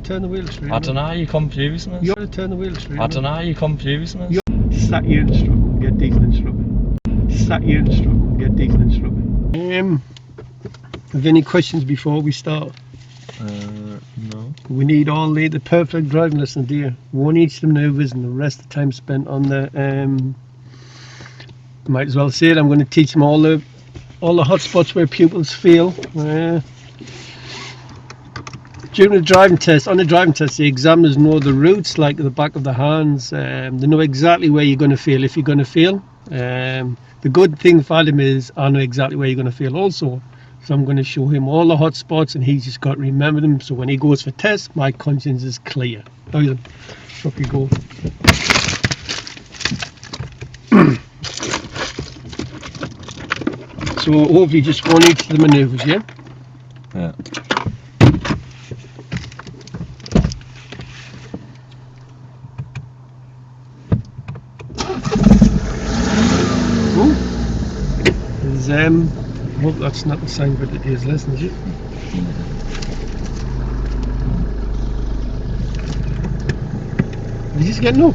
Turn the wheel straight. I don't know, you're confusing us. You ought to turn the wheel straight. I don't know, you're confusing us. Sat your instructor, get decent instruction. Sat your instructor, get decent instruction. Have any questions before we start? No. We need all the perfect driving lesson, dear. One each of the manoeuvres and the rest of the time spent on the might as well say it, I'm going to teach them all the hot spots where pupils feel. During the driving test, on the driving test, the examiners know the routes like the back of the hands. They know exactly where you're going to feel if you're going to feel. The good thing for them is I know exactly where you're going to feel also. So I'm going to show him all the hot spots and he's just got to remember them. So when he goes for tests, my conscience is clear. Up you go. So hopefully just one each of the manoeuvres, yeah? Yeah. I hope that's not the sign for today's lesson, is it? Did you just get no?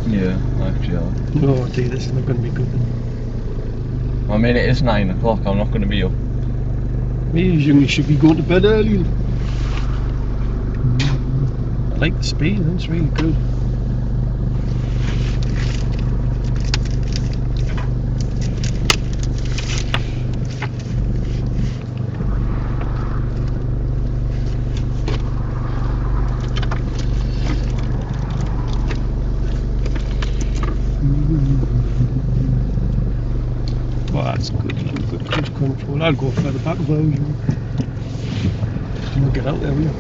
Yeah, actually. No, dear, this is not going to be good. I mean, it is 9 o'clock, I'm not going to be up. You should be going to bed early. I like the speed, that's really good. Well, that's good cruise control. I'll go further back version. We'll get out there, will you?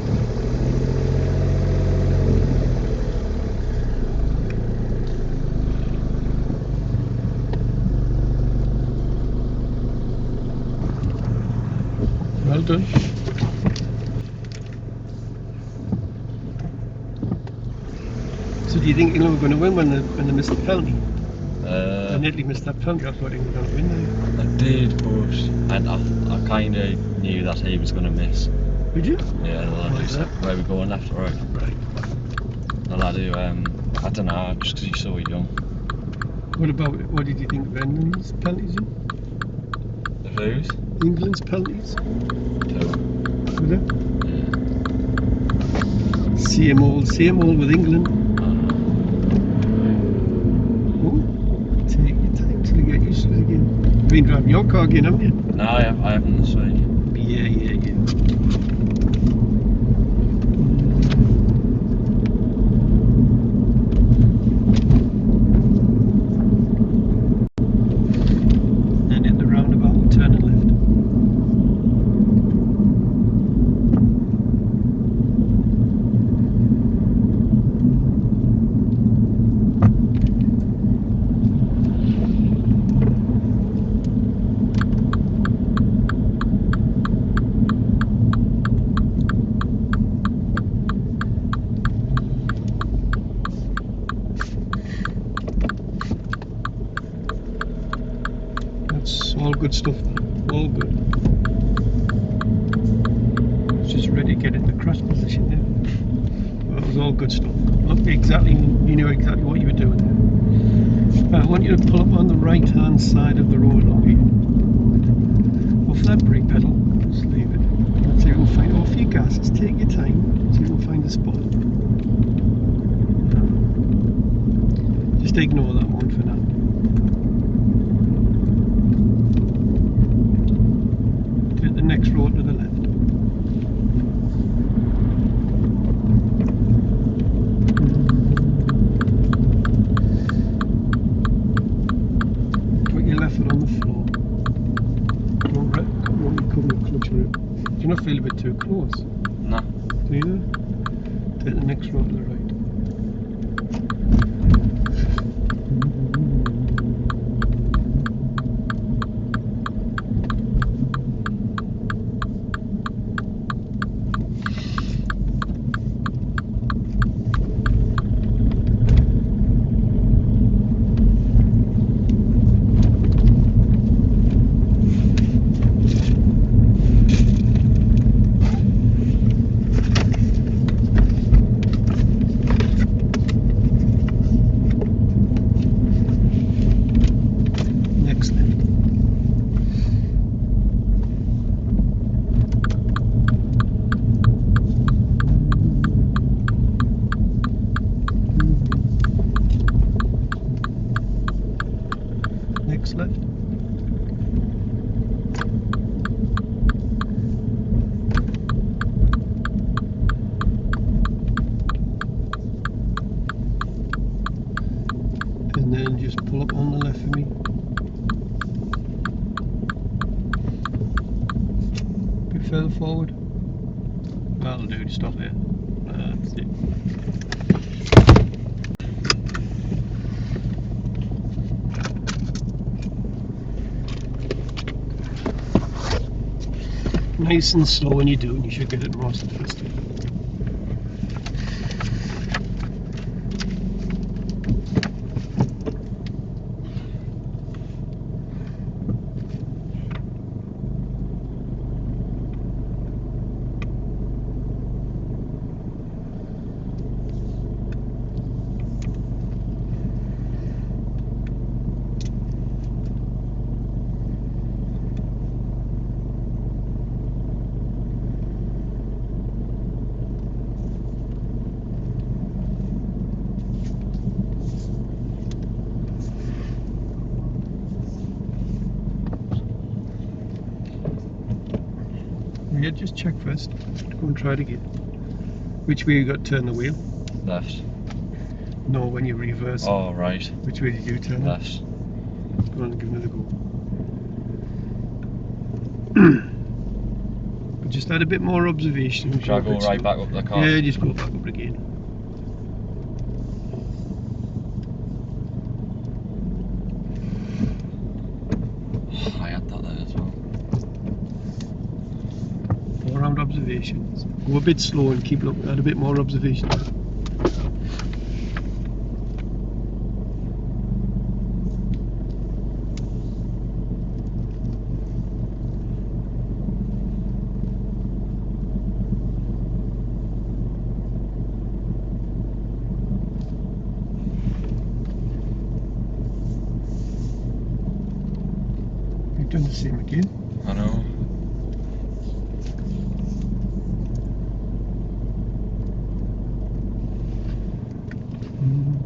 Well done. So do you think England were going to win when they missed the penalty? When Italy missed that penalty, I thought England were going to win. I did, but I kind of knew that he was going to miss. Did you? Yeah, where we going, left or right? Right. The lad who, I don't know, just because he's so young. What did you think of England's penalties? The who's? England's penalties? 2. Was it? Yeah. Same old with England. Oh, take your time till you get used to it again. You've been driving your car again, haven't you? No, I haven't this week. Yeah. Then in the roundabout, turn and left. good stuff. All good. It's just ready to get into crash position there. Well, it was all good stuff. Look, exactly, you knew exactly what you were doing there. I want you to pull up on the right hand side of the road along here. Off that brake pedal, just leave it. Let's see if we can find off your gas. Just take your time, see if we can find a spot. Just ignore that one for now. Take the next road to the left. Left foot on the floor. Don't cover the clutch root. Do you not feel a bit too close? No. Do you? Take the next road to the right. Next left. And then just pull up on the left for me. Bit further forward. That'll do, just stop there. That's it. Nice and slow when you do, and you should get it most of the first time. Yeah, just check first. Go and try it again. Which way you got to turn the wheel? Left. No, when you reverse. Oh, right. Which way did you turn? Left. Go on and give another go. But just add a bit more observation. Should I go right back up the car? Yeah, just go back up again. I had that there as well. 4 round observations. Go a bit slow and keep looking. Add a bit more observation. You've done the same again. I know.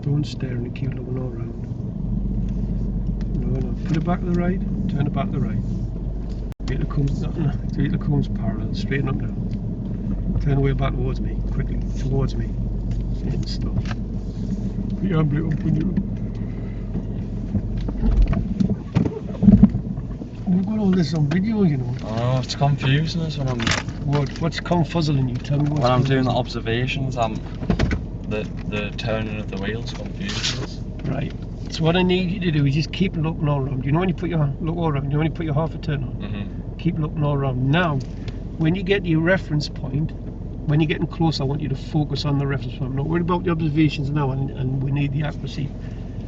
Don't stare and keep looking all around. No, put it back to the right, turn it back to the right. Till it comes parallel, straighten up now. Turn the wheel back towards me, quickly, towards me. And stop. Put your handbrake up when you... We've got all this on video, you know. Oh, it's confusing us when I'm... What's confuzzling you? Tell me what's When I'm doing the observations, the turning of the wheels confuses us. Right. So what I need you to do is just keep looking all around. You know when you put your look all around, you know when you put your half a turn on? Mm-hmm. Keep looking all around. Now, when you get to your reference point, when you're getting close, I want you to focus on the reference point. I'm not worried about the observations now, and we need the accuracy.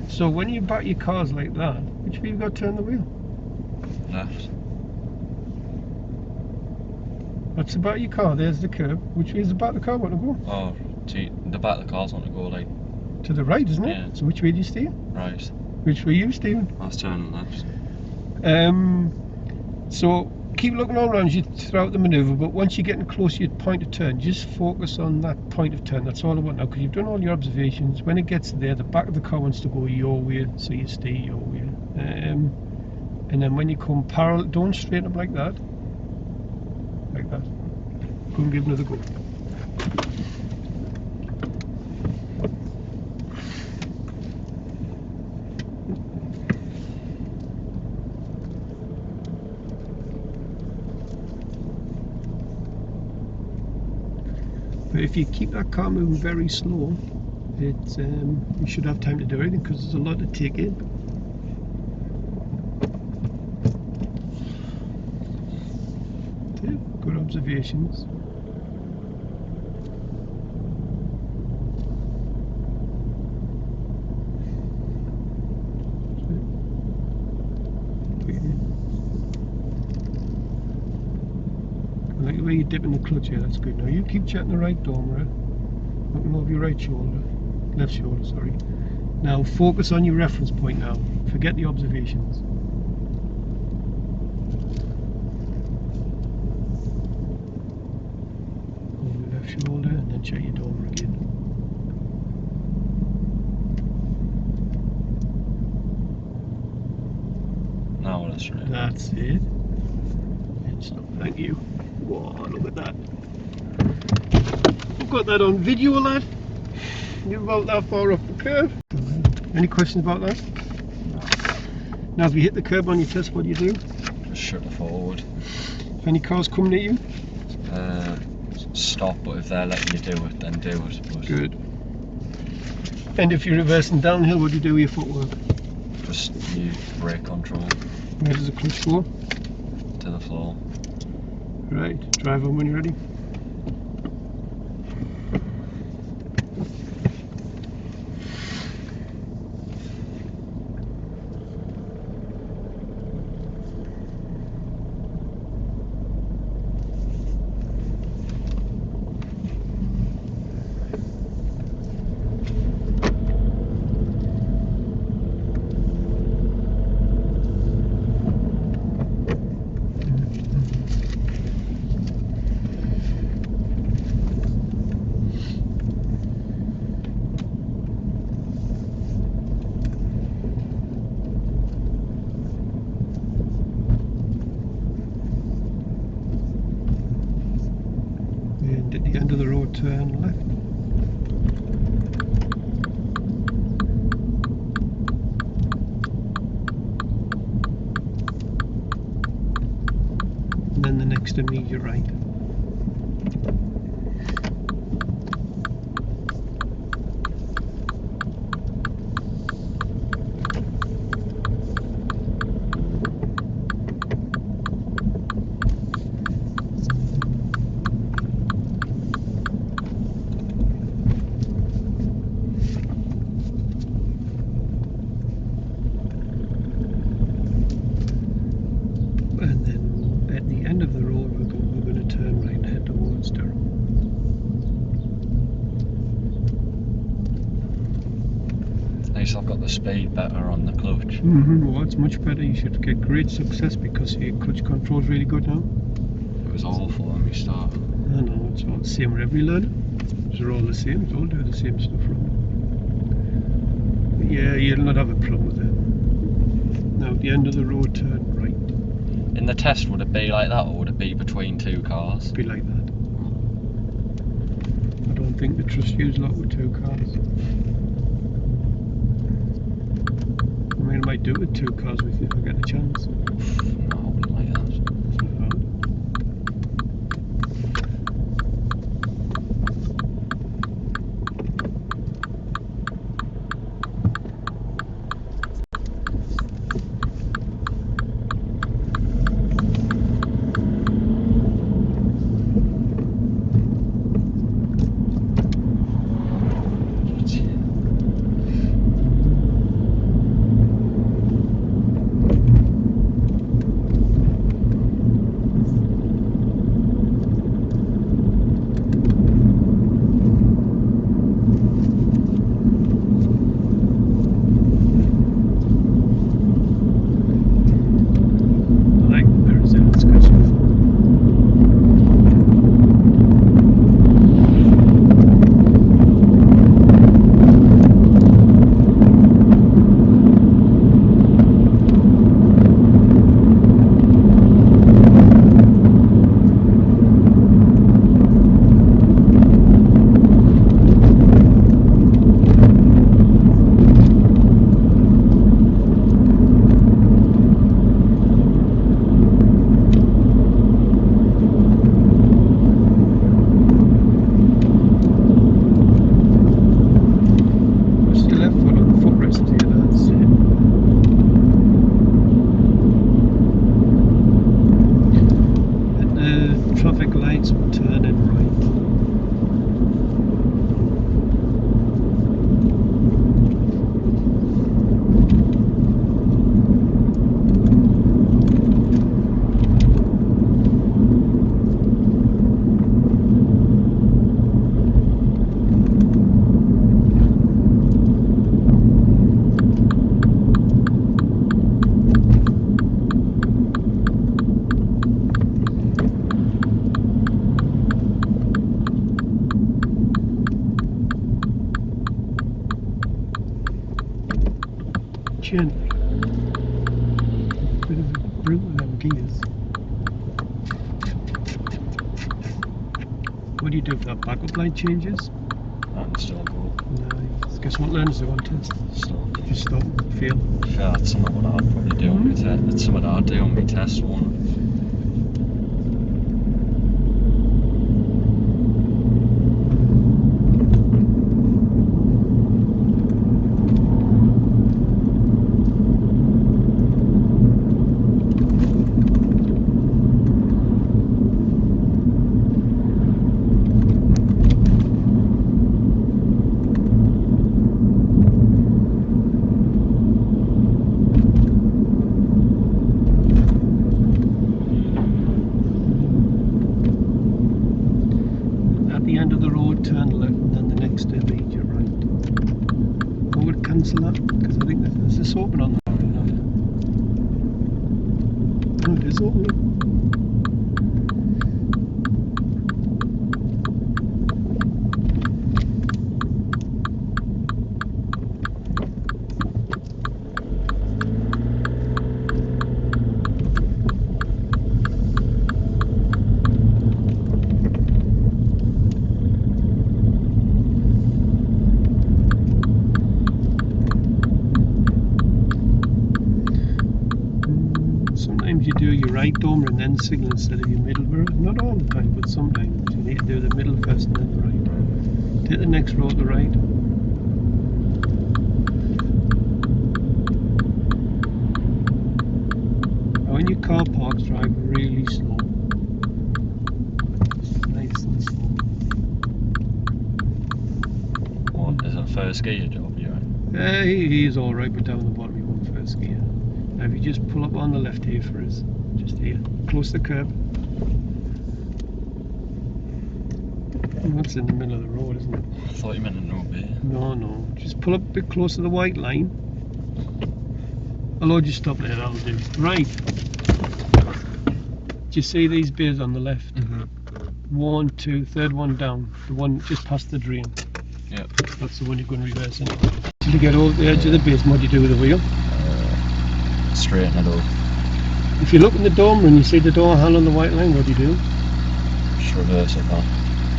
So when you back your cars like that, which way you got to turn the wheel? Left. That's the back of your car. There's the curb. Which way is the back of the car want to go? Oh, gee, the back of the car's want to go like To the right, isn't it? Yeah. So which way do you steer? right. Which way you steering? I was turning left. So keep looking all around you throughout the manoeuvre, but once you're getting close to your point of turn, just focus on that point of turn. That's all I want now, because you've done all your observations. When it gets there, the back of the car wants to go your way, so you stay your way. And then when you come parallel, don't straighten up like that. Like that. Go and give another go. But if you keep that car moving very slow, you should have time to do everything, because there's a lot to take in. Yeah, good observations. I like the way you're dipping the clutch here, that's good. Now you keep checking the right door mirror, looking over your right shoulder, left shoulder, sorry. Now focus on your reference point now, forget the observations. Over your left shoulder and then check your door mirror again. Now let's try. That's it. And stop, thank you. Whoa, look at that. I've got that on video, lad. You're about that far off the curb. Any questions about that? Now if you hit the curb on your test, what do you do? Just shut it forward. If any cars coming at you? Stop, but if they're letting you do it, then do it. But Good. And if you're reversing downhill, what do you do with your footwork? just use brake control Where does the clutch go? to the floor. Right, drive on when you're ready. And at the end of the road, turn left. And then the next immediate right. And then at the end of the road, we're going to turn right and head towards Durham. At least I've got the speed better on the clutch. Well, it's much better. You should get great success because your clutch control is really good now. It was awful when we started. I know, it's all the same with every learner. They're all the same, they all do the same stuff wrong. But yeah, you'll not have a problem with it. Now at the end of the road, turn right. In the test, would it be like that, or would it be between two cars? Be like that. I don't think they trust you a lot with two cars. I mean, I might do it with two cars with you if I get a chance. No, I wouldn't like that. gently. Bit of a brute with them gears. What do you do if that backup light changes? And still go. Nice. Guess what learners do on test? Stop. Just stop, feel. Yeah, that's not what I'd probably do on my test. That's something I'd do on my test, won't it? At the end of the road, turn left, and then the next lead, you're right. I would cancel that because I think there's this open on the road. Oh, it is open. Sometimes you do your right dormer and then signal instead of your middle mirror. Not all the time, but sometimes you need to do the middle first and then the right. Take the next road to the right. Now when your car parks, drive really slow. Just nice and slow. What, is it first gear job, you right? He's alright, but down the bottom he won't first gear. Now if you just pull up on the left here for us, just here, close to the curb. That's in the middle of the road, isn't it? I thought you meant a no beer. No, just pull up a bit closer to the white line. I'll just stop there, that'll do. Right. Do you see these beers on the left? Mm-hmm. 1, 2, third one down. The one just past the drain. Yep. That's the one you're going to reverse into. Till you get over the edge of the base, what do you do with the wheel? Straighten it up. If you look in the dormer and you see the door handle on the white line, what do you do? Just reverse it back.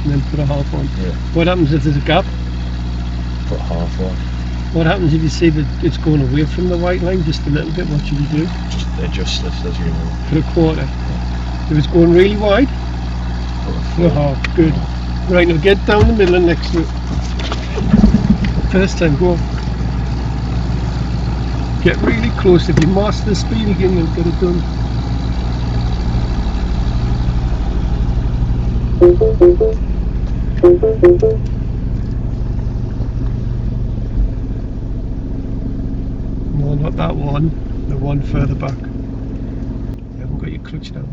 And then put a half on. Yeah. What happens if there's a gap? Put half on. What happens if you see that it's going away from the white line just a little bit? What should you do? Just adjust this as you know. Put a quarter. If it's going really wide, Put a put a half. Good. Right, now get down the middle and next to it. First time, go on. Get really close. If you master the speed again, you'll get it done. No, not that one. The one further back. You haven't got your clutch down.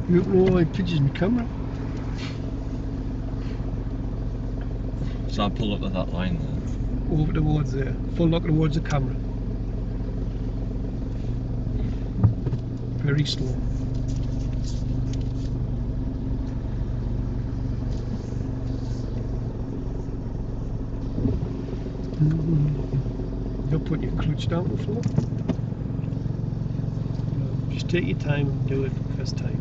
You don't know why I pictures my camera. So I pull up to that line there. Over towards there. Full lock towards the camera. Very slow. You're putting your clutch down the floor. Just take your time and do it first time.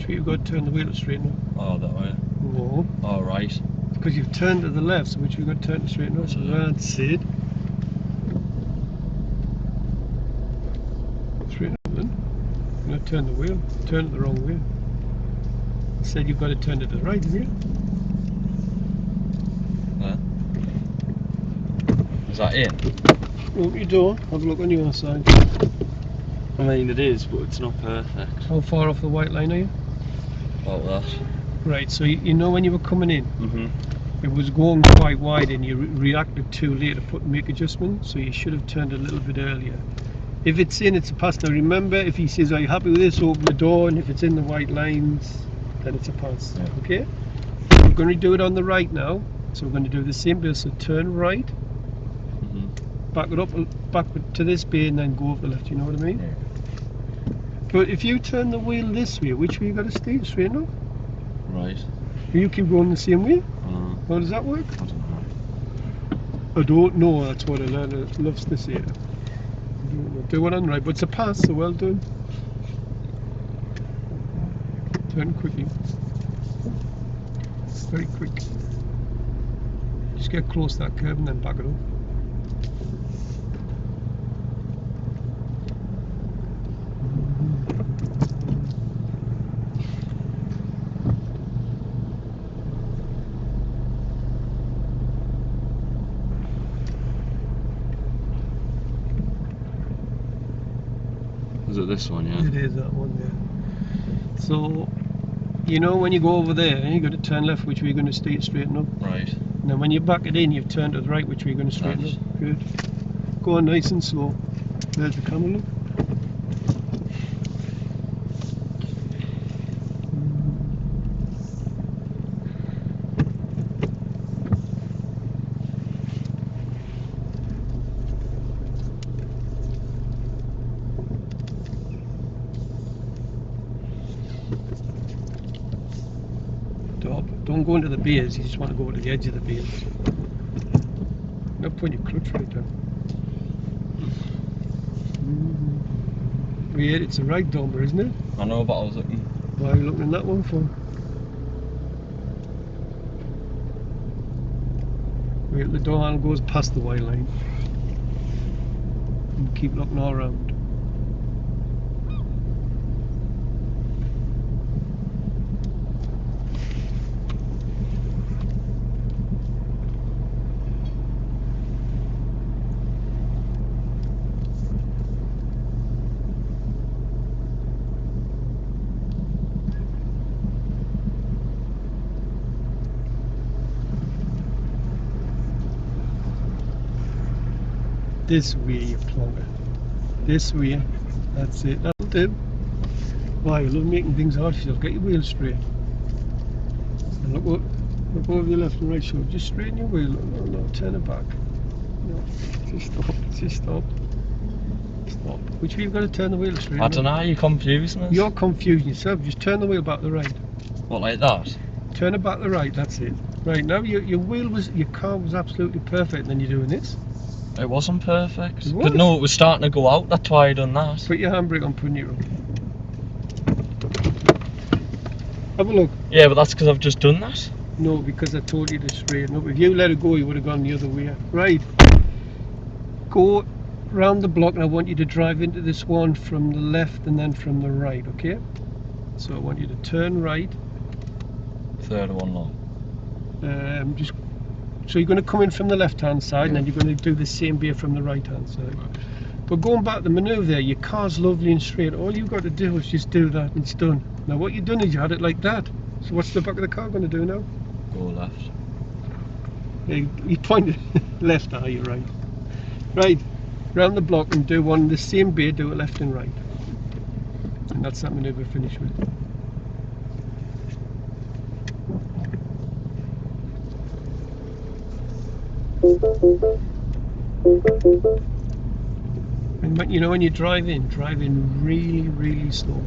Which way you've got to turn the wheel to straighten up? Oh, that way. No. Oh, right. Because you've turned to the left, so which way you've got to turn to straighten up? That's it. Straighten up then. You're not turn the wheel. Turn it the wrong way. Said you've got to turn it to the right, haven't you? Yeah. Is that it? Open your door, have a look on your side. I mean, it is, but it's not perfect. How far off the white line are you? About that. Right, so you know when you were coming in, it was going quite wide and you reacted too late to make adjustments, so you should have turned a little bit earlier. If it's in, it's a pass. Now remember, if he says, are you happy with this, open the door, and if it's in the white lines, then it's a pass. Yeah. Okay? We're going to do it on the right now, so we're going to do the same bit, so turn right, back it up, back to this bay, and then go up the left, you know what I mean? Yeah. But if you turn the wheel this way, which way you got to stay? Straight up? Right. You keep going the same way? I How does that work? don't know. I don't know, that's what a learner loves to say. Do it on right, but it's a pass, so well done. Turn quickly. Very quick. Just get close to that curb and then back it up. Is it this one, yeah? It is that one there. So, you know when you go over there, you've got to turn left, which way you're going to stay straighten up. Right. Now when you back it in, you've turned to the right, which way you're going to straighten Left. up. Good. Go on nice and slow. There's the camera, look. Don't go into the bays, you just want to go to the edge of the bays. Now put your clutch right down. Weird, it's a right dumper, isn't it? I know, but I was looking. Why are you looking at that one for? Wait, the door handle goes past the white line. And keep looking all around. This way, you plonker. This way. That's it. That'll do. Why, you love making things hard for yourself. Get your wheel straight. And look over your left and right shoulder. Just straighten your wheel. No, turn it back. No, just stop. Just stop. Stop. Which way you've got to turn the wheel straight? I don't know, you're confusing us. You're confusing yourself. Just turn the wheel back to the right. What, like that? Turn it back to the right. That's it. Right now, your car was absolutely perfect. And then you're doing this. It wasn't perfect. It was. But no, it was starting to go out, that's why I done that. Put your handbrake on, put neutral. Have a look. Yeah, but that's because I've just done that. No, because I told you to straighten up. If you let it go, you would have gone the other way. Right. Go round the block, and I want you to drive into this one from the left and then from the right, okay? So I want you to turn right. Third one long. So you're going to come in from the left-hand side, and then you're going to do the same bit from the right-hand side. But going back to the manoeuvre there, your car's lovely and straight. All you've got to do is just do that, and it's done. Now what you've done is you had it like that. So what's the back of the car going to do now? Go left. You pointed left, are you? Right. Right. Round the block and do one the same bit, do it left and right. And that's that manoeuvre finished with. And you know when you drive in really, really slow.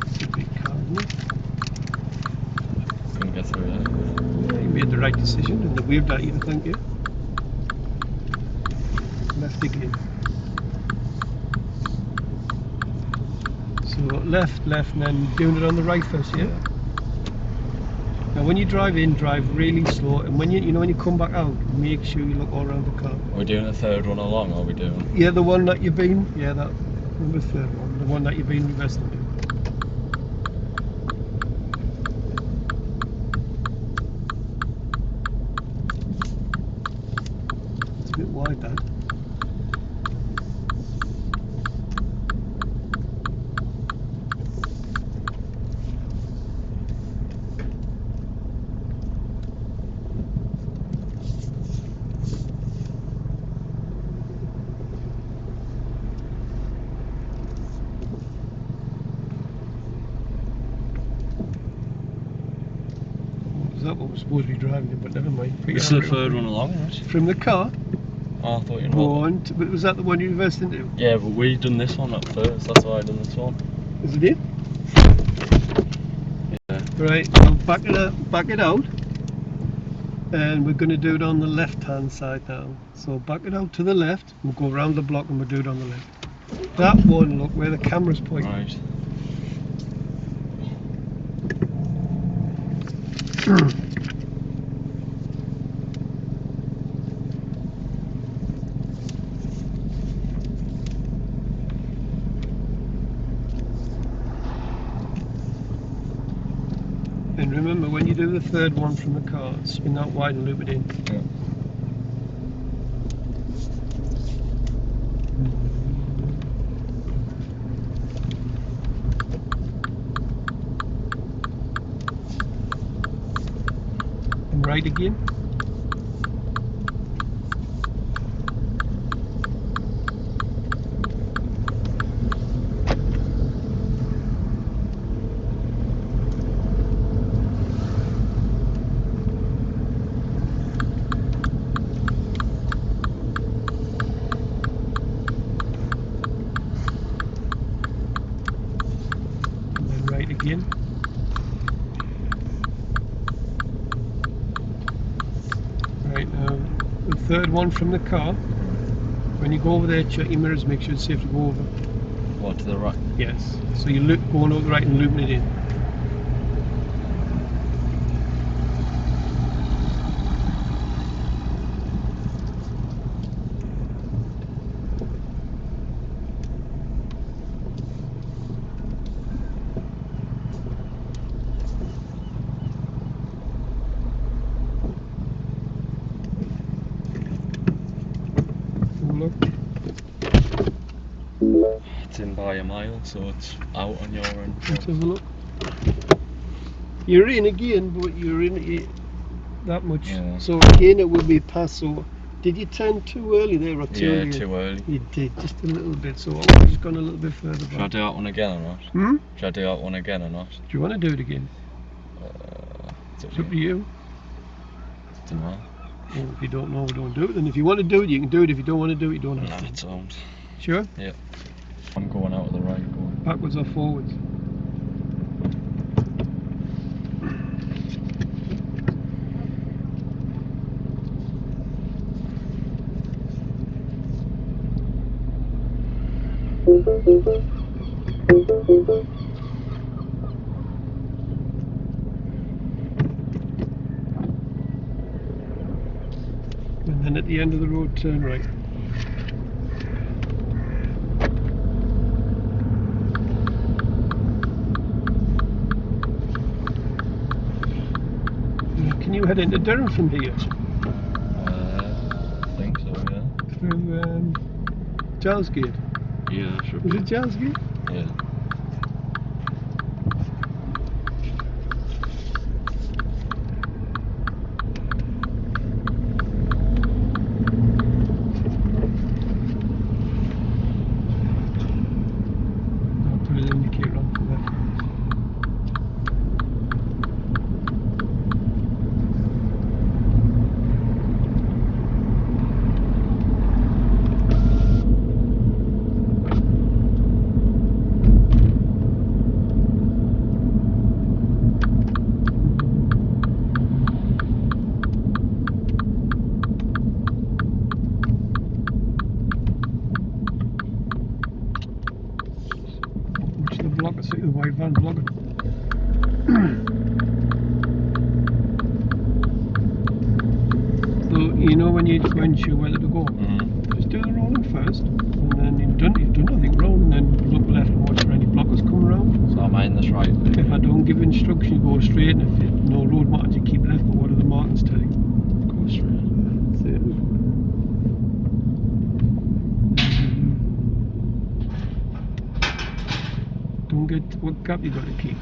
It's a big car, isn't it? Couldn't get through there. right decision, and they waved at you to thank you. Left again. So left, and then doing it on the right first, yeah? Now when you drive in, drive really slow, and when when you come back out, make sure you look all around the car. Are we doing the third one along, or are we doing? Yeah, the one that you've been, the third one, the one that you've been reversing to. It's a bit wide, that. That one was supposed to be driving it, but never mind. It's the third one along, right? From the car? Oh, I thought you know. But was that the one you reversed into? Yeah, but we done this one at first, that's why I done this one. Is it? Yeah. Right, so back it out. And we're going to do it on the left hand side now. So back it out to the left, we'll go around the block and we'll do it on the left. That one, look where the camera's pointing. Right. And remember, when you do the third one from the car, spin that wide and loop it in. Yeah. And right again. Again. Right, now the third one from the car. When you go over there, check your mirrors, make sure it's safe to go over. What, to the right? Yes. So you look going over the right and looping it in. It's in by a mile, so it's out on your end. Let's have a look. You're in again, but you're in it that much. Yeah. So again, it will be past. So did you turn too early there or too early? Yeah, too early. You did, just a little bit. So I would have just gone a little bit further back. Should I do that one again or not? Hmm? Should I do that one again or not? Do you want to do it again? It's It's up to you. Don't know. Well, if you don't know, don't do it. And if you want to do it, you can do it. If you don't want to do it, you don't have Nah, to. it sounds. Sure? Yeah. I'm going out of the right. Going. Backwards or forwards? And then at the end of the road, turn right. Can you head into Durham from here? I think so, yeah. From Gilesgate? Yeah, should Was be. it Gilesgate? Yeah. I'll put an indicator on for that. need to go and show whether to go. Mm. Just do the rolling first, and then you've done nothing wrong, and then look left and watch for any blockers come around. So am I in this right? If I don't give instruction, you go straight, and if you, no road markings, you keep left, but what do the markings tell you? Go straight. That's it. Don't get what gap you got to keep.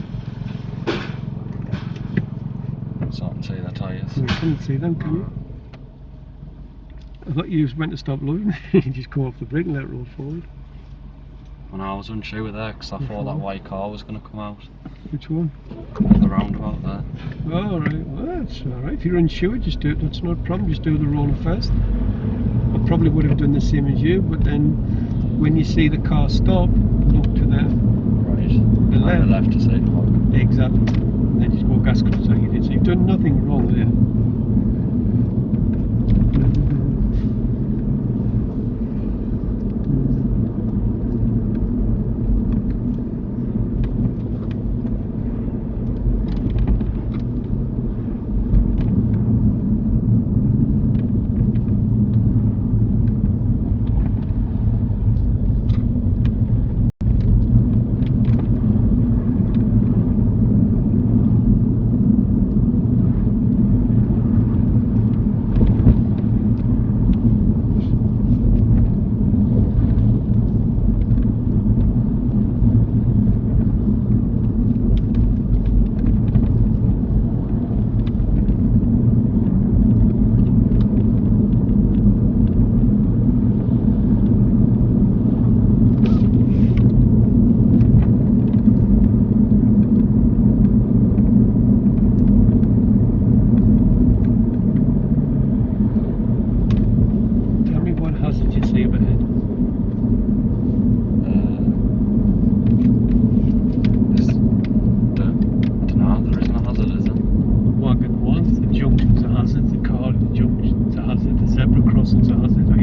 So I can see the tyres. You can't see them, can you? I thought you went to stop looking. You just come off the brake and let it roll forward. And I was unsure with that because I thought that white car was going to come out. Which one? The roundabout there. Oh, right. Well, that's alright. If you're unsure, just do it. That's not a problem. Just do the roller first. I probably would have done the same as you, but then when you see the car stop, look to the left to see the block. Exactly. And then just go gas close like you did. So you've done nothing wrong there.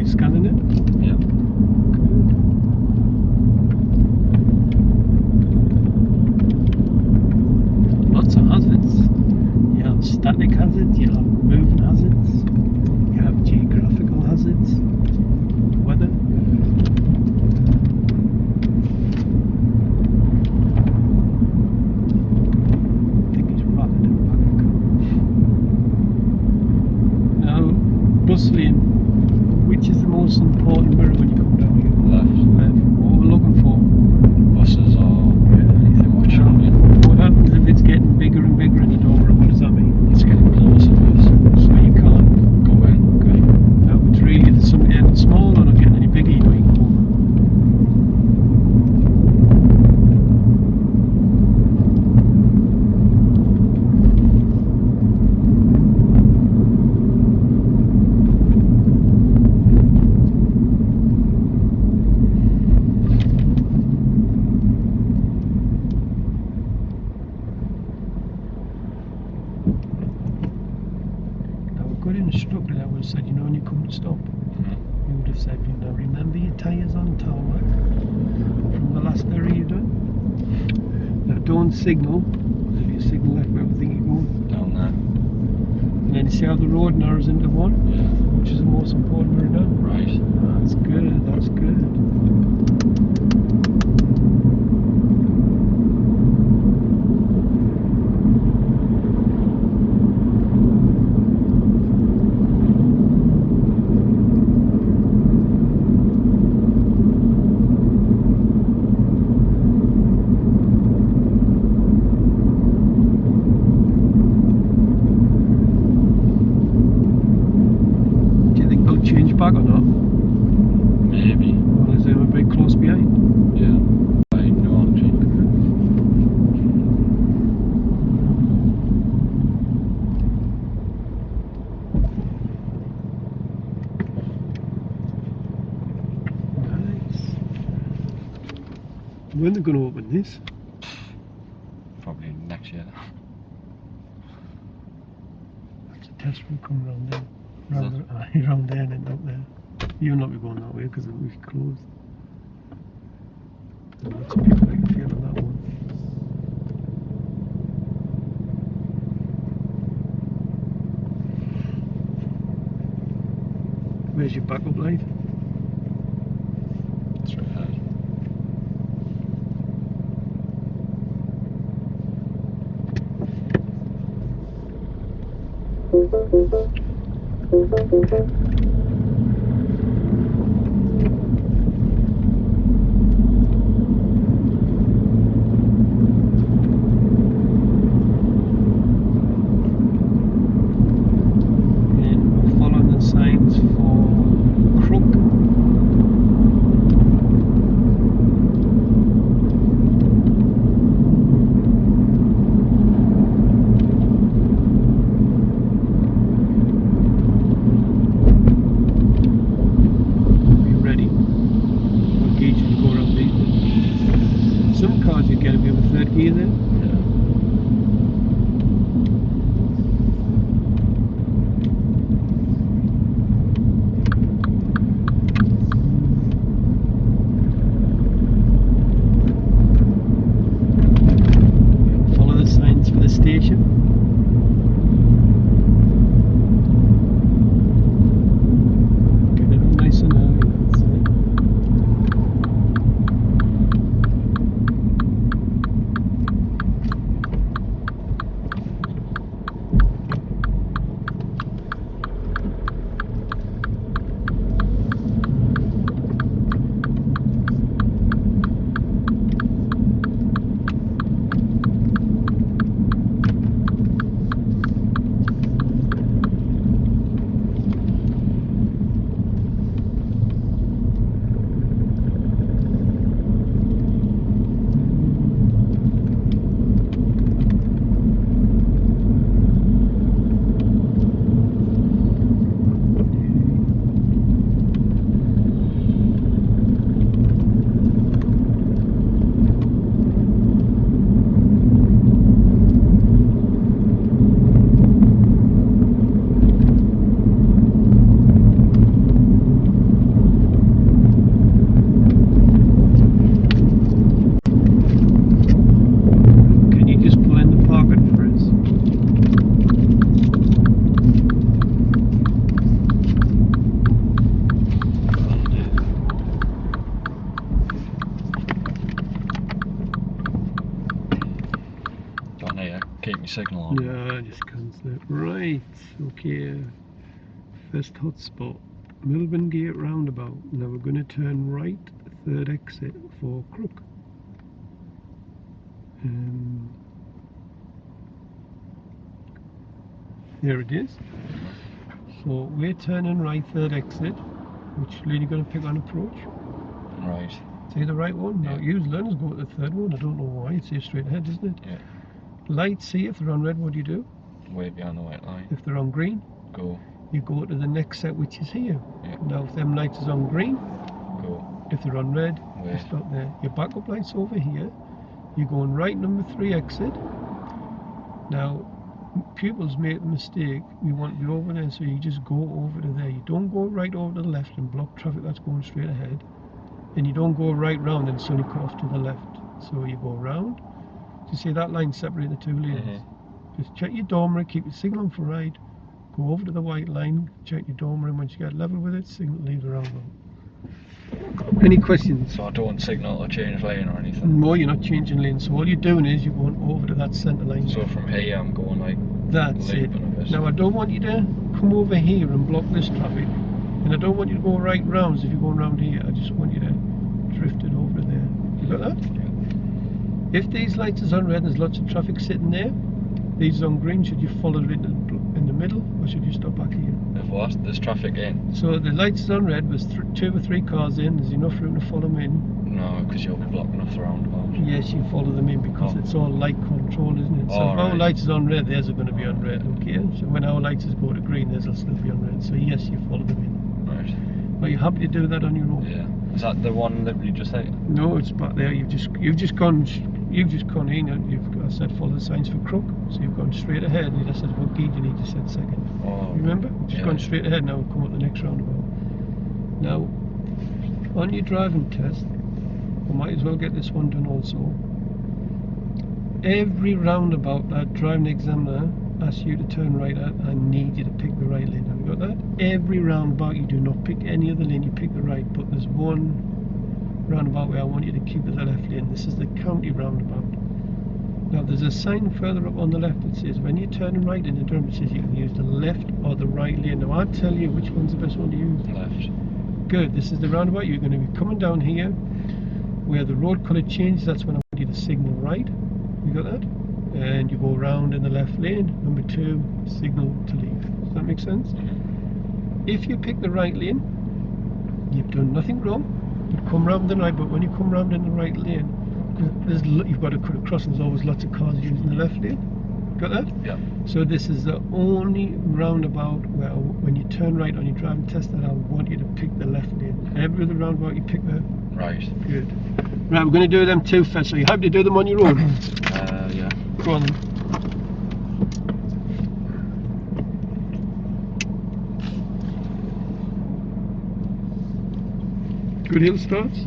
Scanning it? Yeah. Lots of hazards. You have static hazards, you have moving hazards, you have geographical hazards, weather. I think he's rapid and back. Now, bus lane. Which is the most important mirror when you come down here? Left. What we're looking for? Buses or anything watching on you. What happens if it's getting bigger and bigger in the door? What does that mean? It's getting closer to us. So you can't Go in. go in. Now it's really, if something getting small or not getting any bigger, you know you can go. Good instructor that would have said, you know, when you come to stop, he would have said, you know, remember your tyres on tarmac from the last area you done. Now don't signal, because if you signal left, where we think you're going. Down there. And then you see how the road narrows into one, Yeah. which is the most important right now. Right. That's good, that's good. Change back or not? Maybe. Well, is they a bit close behind? Yeah. I know actually. Nice. When they're going to open this? Probably next year. That's a test will come round there. Is Round there and then up there. You'll not be going that way because we've closed. That's a big feel on that one. Where's your backup light? Straight ahead. And follow the signs for crook. Be ready. What gauge you go around these? Some cars you get a bit of a third gear there. Yeah. Follow the signs for the station. Get it all nice and early. That's it. Can you just pull in the parking for us? Down here, keep your signal on. Yeah, just cancel it. Right, okay. First hotspot, Melbourne Gate roundabout. Now we're going to turn right, third exit for Crook. There it is. So we're turning right, third exit. Which lane are you going to pick on approach? Right. See the right one? No, Yeah. usually learners go to the third one. I don't know why. It's here straight ahead, isn't it? Yeah. Lights, see if they're on red, what do you do? Way behind the white line. If they're on green, Go. you go to the next set, which is here. Yeah. Now, if them lights is on green, Go. if they're on red, you Wait. stop there. Your backup light's over here. You're going right, number 3 exit. Now, pupils make the mistake. You want to be over there, so you just go over to there. You don't go right over to the left and block traffic that's going straight ahead. And you don't go right round and suddenly cut off to the left. So you go round. You see that line separating the two lanes? Just check your dormer, keep your signal on for right. Go over to the white line, check your dormer, and once you get level with it, signal, leave the roundabout. Any questions? So I don't signal or change lane or anything. No, you're not changing lanes. So all you're doing is you're going over to that centre line. So from here I'm going like That's it. looping a bit. Now I don't want you to come over here and block this traffic, and I don't want you to go right rounds if you're going round here. I just want you to drift it over there. You got that? Yeah. If these lights is on red and there's lots of traffic sitting there, these on green, should you follow it in the middle, or should you stop back here? If what? There's traffic in? So the lights is on red, there's 2 or 3 cars in, there's enough room to follow them in. No, because you'll be blocking off the roundabout. Yes, you follow them in because Oh. it's all light control, isn't it? So Oh, if our right. lights is on red, theirs are going to be on red, okay? So when our lights is go to green, theirs will still be on red. So yes, you follow them in. Right. Are you happy to do that on your own? Yeah. Is that the one that we just hit? No, it's back there. You've just gone in and I said follow the signs for Crook. So you've gone straight ahead, and I said what gauge you need to set second. Oh. Remember? We've just Yeah. gone straight ahead. Now we'll come up the next roundabout. Now, on your driving test, we might as well get this one done also. Every roundabout that driving examiner ask you to turn right out, I need you to pick the right lane. Have you got that? Every roundabout you do not pick any other lane, you pick the right, but there's one roundabout where I want you to keep the left lane. This is the county roundabout. Now there's a sign further up on the left that says when you turn right in the Durham, it says you can use the left or the right lane. Now I'll tell you which one's the best one to use. Left. Good, this is the roundabout. You're going to be coming down here where the road colour changes. That's when I want you to signal right. You got that? And you go round in the left lane. Number 2, signal to leave. Does that make sense? If you pick the right lane, you've done nothing wrong. You come round the right, but when you come round in the right lane, you've got to cut across, and there's always lots of cars using the left lane. Got that? Yeah. So this is the only roundabout where when you turn right on your driving test that I want you to pick the left lane. Every other roundabout you pick the Right. Good. Right, we're going to do them 2 first. So you have to do them on your own. Yeah. Go on then. Good hill starts?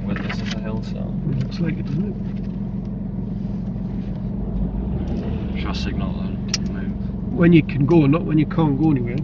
Well, this is a hill, so. It looks like it, doesn't it? Should I signal then to move? When you can go, not when you can't go anywhere.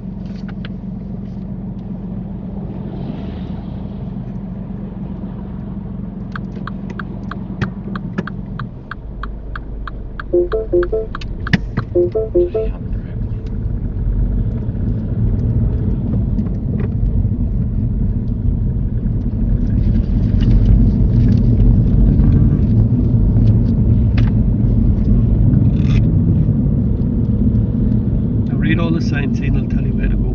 Now read all the signs and it'll tell you where to go.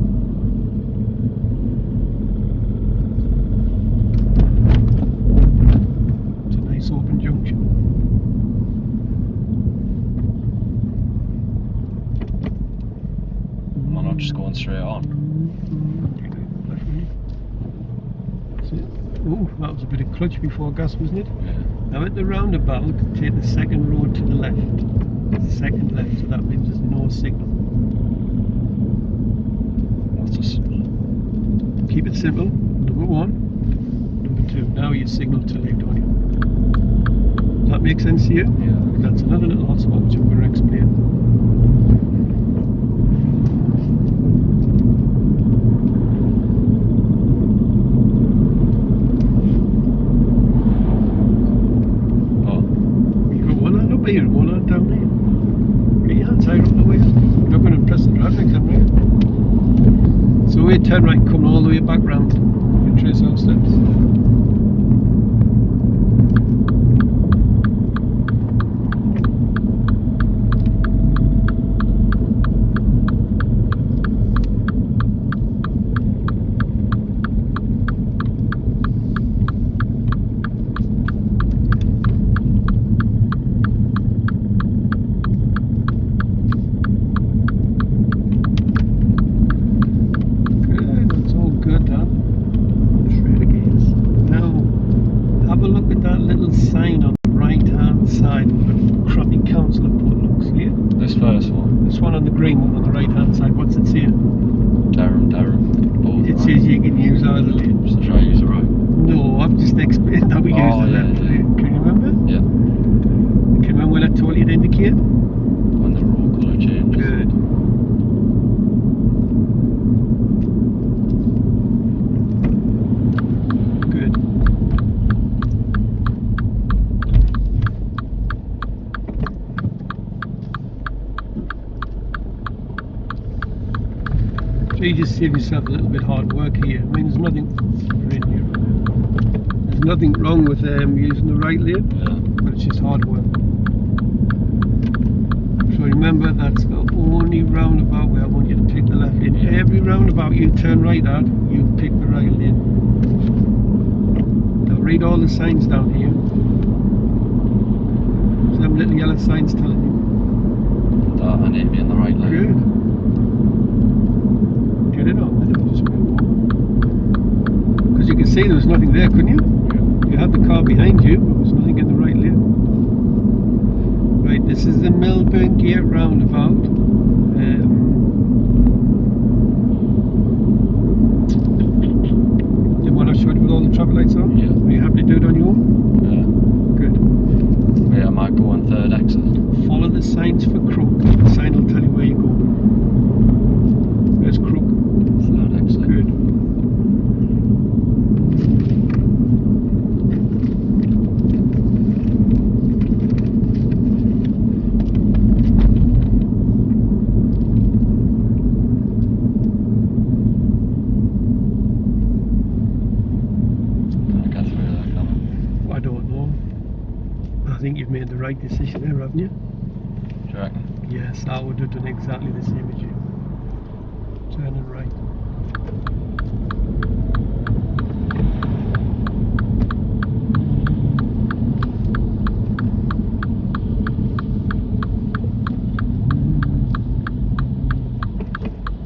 It's a nice open junction. Am I not just going straight on? Oh, that was a bit of clutch before gas, wasn't it? Yeah. Now at the roundabout, take the second road to the left. Second left, so that means there's no signal. What's this? Keep it simple. Number 1. Number 2. Now you signal to leave, don't you? Does that make sense to you? Yeah. That's another little hotspot which I'm going to explain. Here, one hand down there. Get your hands higher up the wheel. You're not going to press the driving exam, right? So we turn right, come all the way back round and trace our steps. Sign on the right hand side of the crappy council put looks here. This first one? This one on the green one on the right hand side, what's it say? Durham. Both it right. says you can use either lane. So should I use the right? No, I've just explained how we use the left lane. Can you remember? Yeah. Can you remember when I told you to indicate? When the road colour changes. Good. So you just save yourself a little bit hard work here. I mean, there's nothing wrong with using the right lane, but it's just hard work. So remember, that's the only roundabout where I want you to pick the left lane. Every roundabout you turn right at, you pick the right lane. Now read all the signs down here. Some little yellow signs telling you. That I need to be in the right lane. Good. Get it on, then I'll just move over. Because you can see there was nothing there, couldn't you? Yeah. You had the car behind you, but there was nothing in the right lane. Right, this is the Melbourne Gate roundabout. The one I showed you with all the traffic lights on? Yeah. Are you happy to do it on your own? Yeah. Good. Yeah, I might go on third exit. Follow the signs for crook. The sign Yeah. Do you reckon? Yes, I would have done exactly the same as you. Turning right.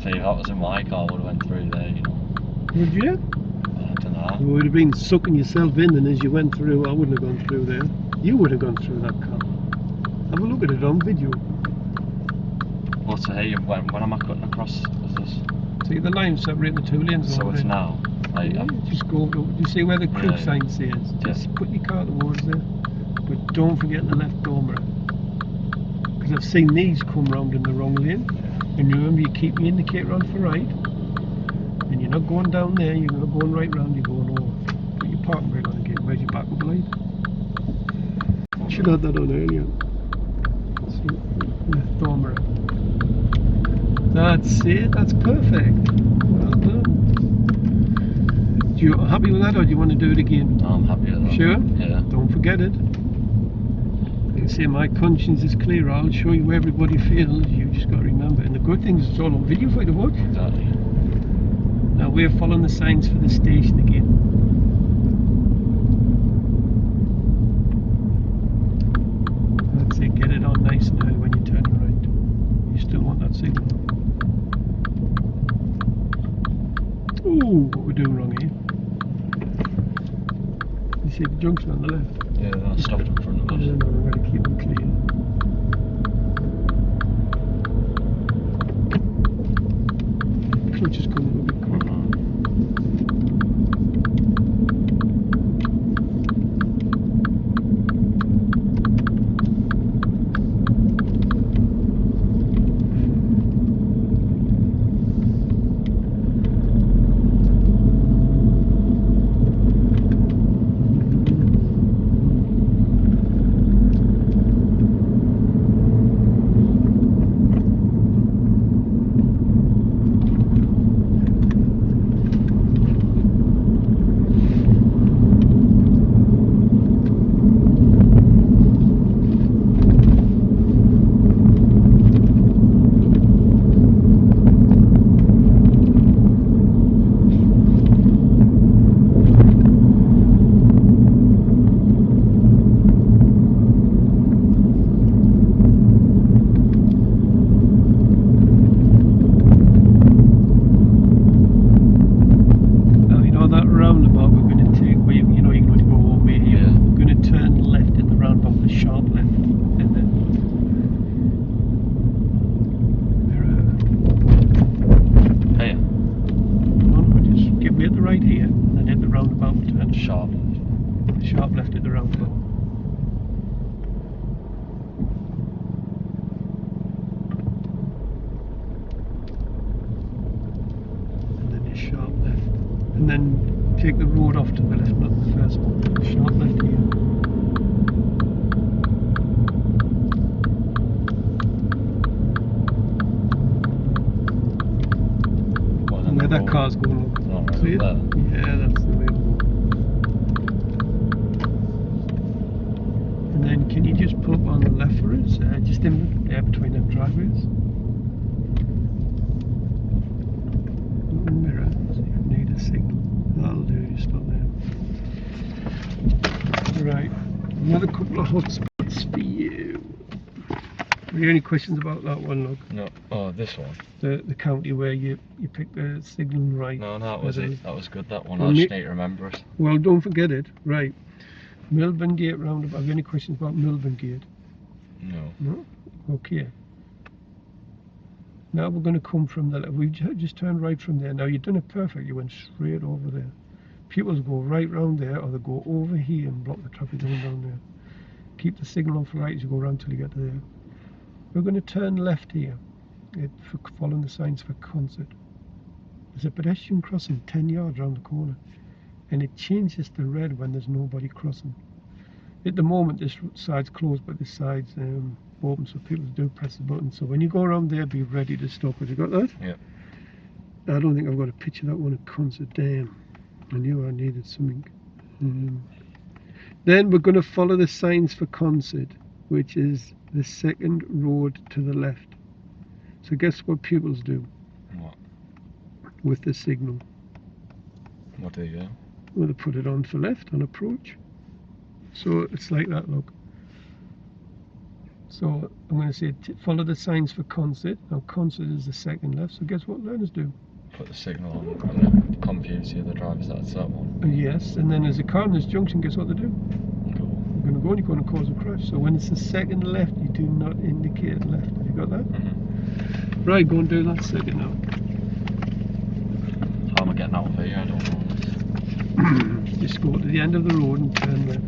See, if that was in my car, I would have went through there, you know. Would you? I don't know. You would have been sucking yourself in, and as you went through, I wouldn't have gone through there. You would have gone through that car. Have a look at it on video. Well, so hey, when am I cutting across? Is this? See the line separating the two lanes. So over it's there? now. Like, Yeah, just go. You see where the crew Yeah, yeah. sign says? Just put your car towards there, but don't forget the left door mirror. Because I've seen these come round in the wrong lane. And remember, you keep your indicator on for right, and you're not going down there. You're not going right round. You're going over. Put your parking brake on again. Where's your backup light? Should have had that on earlier. So, left door mirror. That's it. That's perfect. Well done. Do you happy with that, or do you want to do it again? No, I'm happy with that. Sure? Yeah. Don't forget it. Like I say, my conscience is clear. I'll show you where everybody feels. You just got to remember. And the good thing is it's all on video for you to watch. Exactly. Now we're following the signs for the station again. That's it. Get it on nice and early when you're turning right. You still want that signal. Ooh, what we're doing wrong here. You see the junction on the left? Yeah, I stopped in front of us. No, we're going to keep them clear. Clutch is coming a bit quick. Sharp left at the roundabout. And then a sharp left. And then take the road off to the left, not the first one. Sharp left here. And where that car's going, look. Right, See it? there. Yeah, that's the way to go. And then can you just pull up on the left for us? Just in there between them driveways. Little mirror, so you need a signal. That'll do, you stop there. Right, another couple of hotspots for you. Are there any questions about that one, look? No. Oh, this one. The county where you pick the signal right. No, that was it. That was good, that one. Well, I just need to remember it. Well, don't forget it. Right. Melbourne Gate roundabout. Have you any questions about Melbourne Gate? No. No? Okay. Now we're going to come from the left. We've just turned right from there. Now you've done it perfect. You went straight over there. Pupils go right round there, or they go over here and block the traffic going down there. Keep the signal on for right as you go around till you get to there. We're going to turn left here, for following the signs for Concert. There's a pedestrian crossing 10 yards round the corner, and it changes to red when there's nobody crossing. At the moment this side's closed, but this side's open, so people do press the button. So when you go around there, be ready to stop. Have you got that? Yeah. I don't think I've got a picture of that one at Concert. Damn, I knew I needed something. Then we're going to follow the signs for Concert, which is the second road to the left. So guess what pupils do What? with the signal? What do you do? Well, they put it on for left on approach. So it's like that, look. So I'm going to say follow the signs for concert. Now concert is the second left. So guess what learners do? Put the signal on and then confuse the other drivers that it's that one. Yes, and then as a car in this junction, guess what they do? Cool. You're going to go and you're going to cause a crash. So when it's the second left, you do not indicate left. Have you got that? Mm-hmm. Right, go and do that second now. How am I getting out of here? I don't know this. Just go to the end of the road and turn left.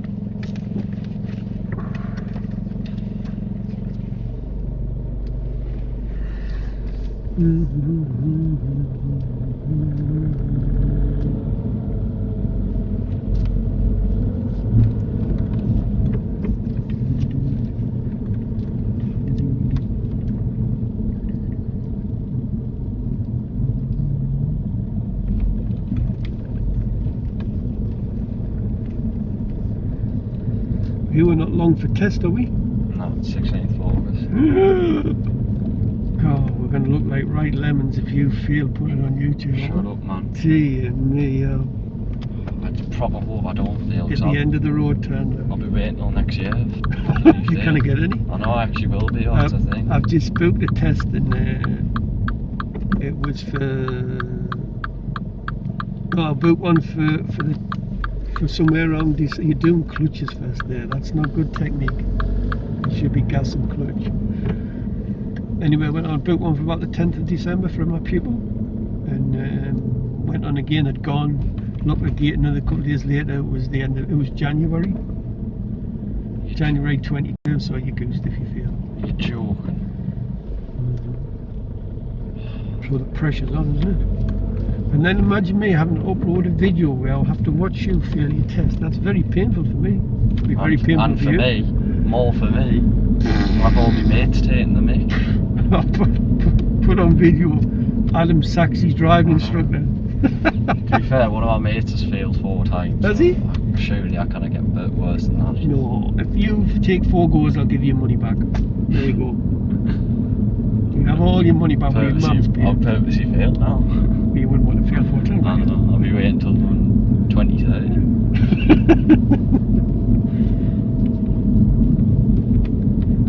We were not long for test, are we? No, it's 16th of August. Oh, we're going to look like right lemons if you fail put it on YouTube. Shut up, man. Gee, me, I proper hope I don't fail. at the end of the road turn I'll left. be waiting till next year. You can't get any. I know, I actually will be, that's the thing. I've just booked a test and it was for. Oh, I booked one for somewhere around this. You're doing clutches first there. That's not good technique. It should be gas and clutch. Anyway, I went on, booked one for about the 10th of December for my pupil, and went on again. Had gone. Looked again another couple of days later. It was the end. It was January 22. So you goosed if you feel. You're joking. So the pressure's on, isn't it? And then imagine me having to upload a video where I'll have to watch you fail your test. That's very painful for me. It'll be very painful and for for you. me, more for me. I've all my mates taking the mic. I'll put on video Adam Saxey's driving instructor. To be fair, one of our mates has failed 4 times. Has so he? Surely I can't get a bit worse than that. No, if you take 4 goes, I'll give you your money back. There you go. You have all your money back with your mum's pay. I'll purposely fail now. You wouldn't want to fail 4 times. I don't know, I'll be waiting until 2030.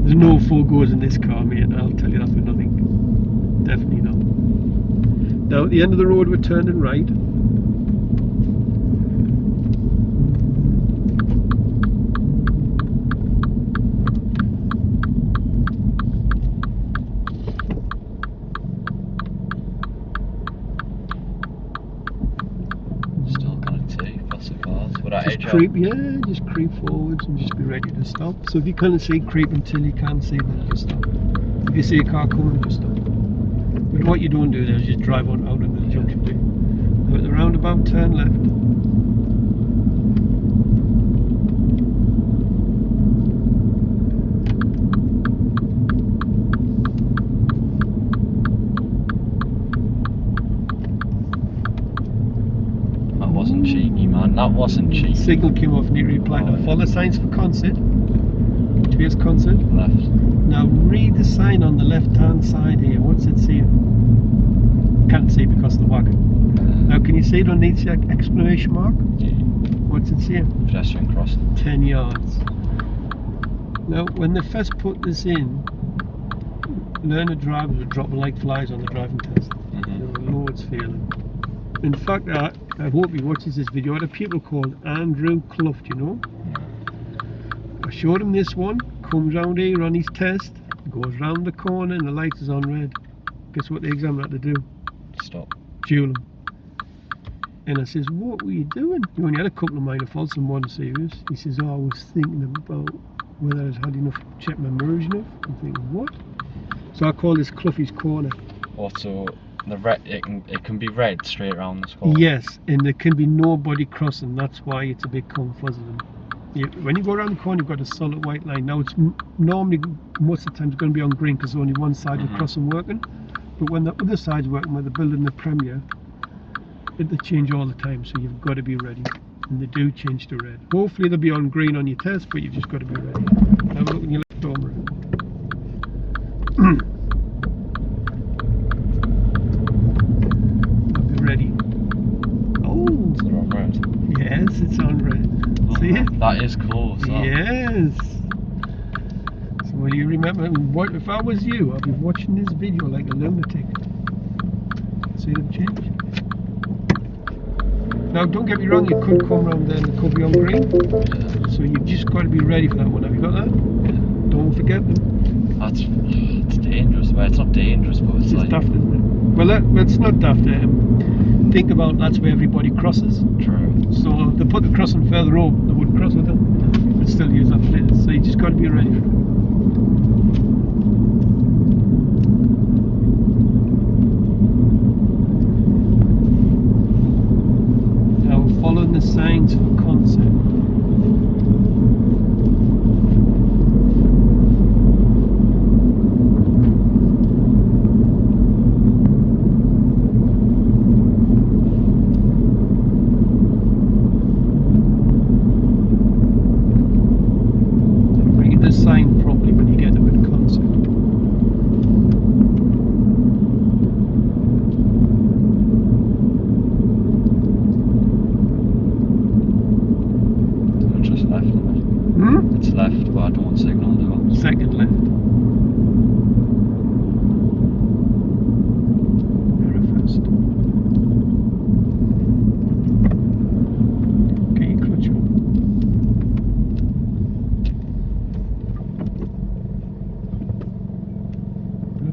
There's no 4 goes in this car, mate. I'll tell you that for nothing. Definitely not. Now at the end of the road we're turning right. Still kind of too fussy cars. Would I Just edge creep, yeah, just creep forwards and just be ready to stop. So if you can't see creep until you can't see, then just stop. If you see a car coming, just stop. But what you don't do there is just drive on out into the junction, do you? Now at the roundabout, turn left. That wasn't cheeky, man. That wasn't cheeky. Signal came off and he replied. Now follow signs for concert. Today's concert. Left. Now read the sign on the left hand side here. What's it saying? Can't see because of the wagon. Now can you see it underneath the exclamation mark? What's it saying? Pedestrian crossing. 10 yards. Now when they first put this in, learner drivers were dropping like flies on the driving test. There were loads failing. In fact, I hope he watches this video. I had a pupil called Andrew Clough, do you know? I showed him this one, comes round here on his test, goes round the corner and the light is on red. Guess what the examiner had to do? Stop. Duel him. And I says, what were you doing? You only had a couple of minor faults and one serious. He says, oh, I was thinking about whether I'd had enough, check my mirrors enough. I'm thinking, what? So I call this Cloughie's corner. What, so the red, it can be red straight around the square? Yes, and there can be nobody crossing. That's why it's a bit confuzzling. When you go around the corner, you've got a solid white line. Now, it's normally, most of the time, it's going to be on green because only one side of the crossing working. But when the other side's working, where they're building the Premier, they change all the time, so you've got to be ready. And they do change to red. Hopefully they'll be on green on your test, but you've just got to be ready. Now look in your left camera. Be ready. Oh, Is it on red? yes, it's on red. Oh, See it? that is close. That. Yes. So will you remember? What if I was you? I'd be watching this video like a lunatic. See them change? Now, don't get me wrong. You could come around there and it could be on green. Yeah. So you've just got to be ready for that one. Have you got that? Yeah. Don't forget them. That's dangerous. Well, it's not dangerous, but it's like daft, isn't it? Well, it's not daft. Think about that's where everybody crosses. true. So if they put the crossing further up, they wouldn't cross with them. They'd still use that place. So you just got to be ready. Now following the signs for concept. Sign properly when you get to it concept. It's just left, isn't it? It's left, but I don't signal now. Second left. Mirror first. Get your clutch on.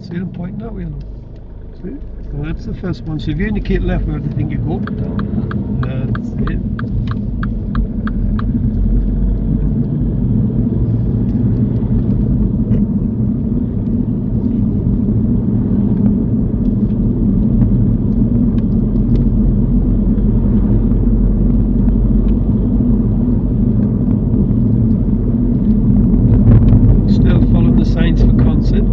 See them pointing that way, look. See? Well, that's the first one. So if you indicate left, where do you think you go? That's it. Still following the signs for concept.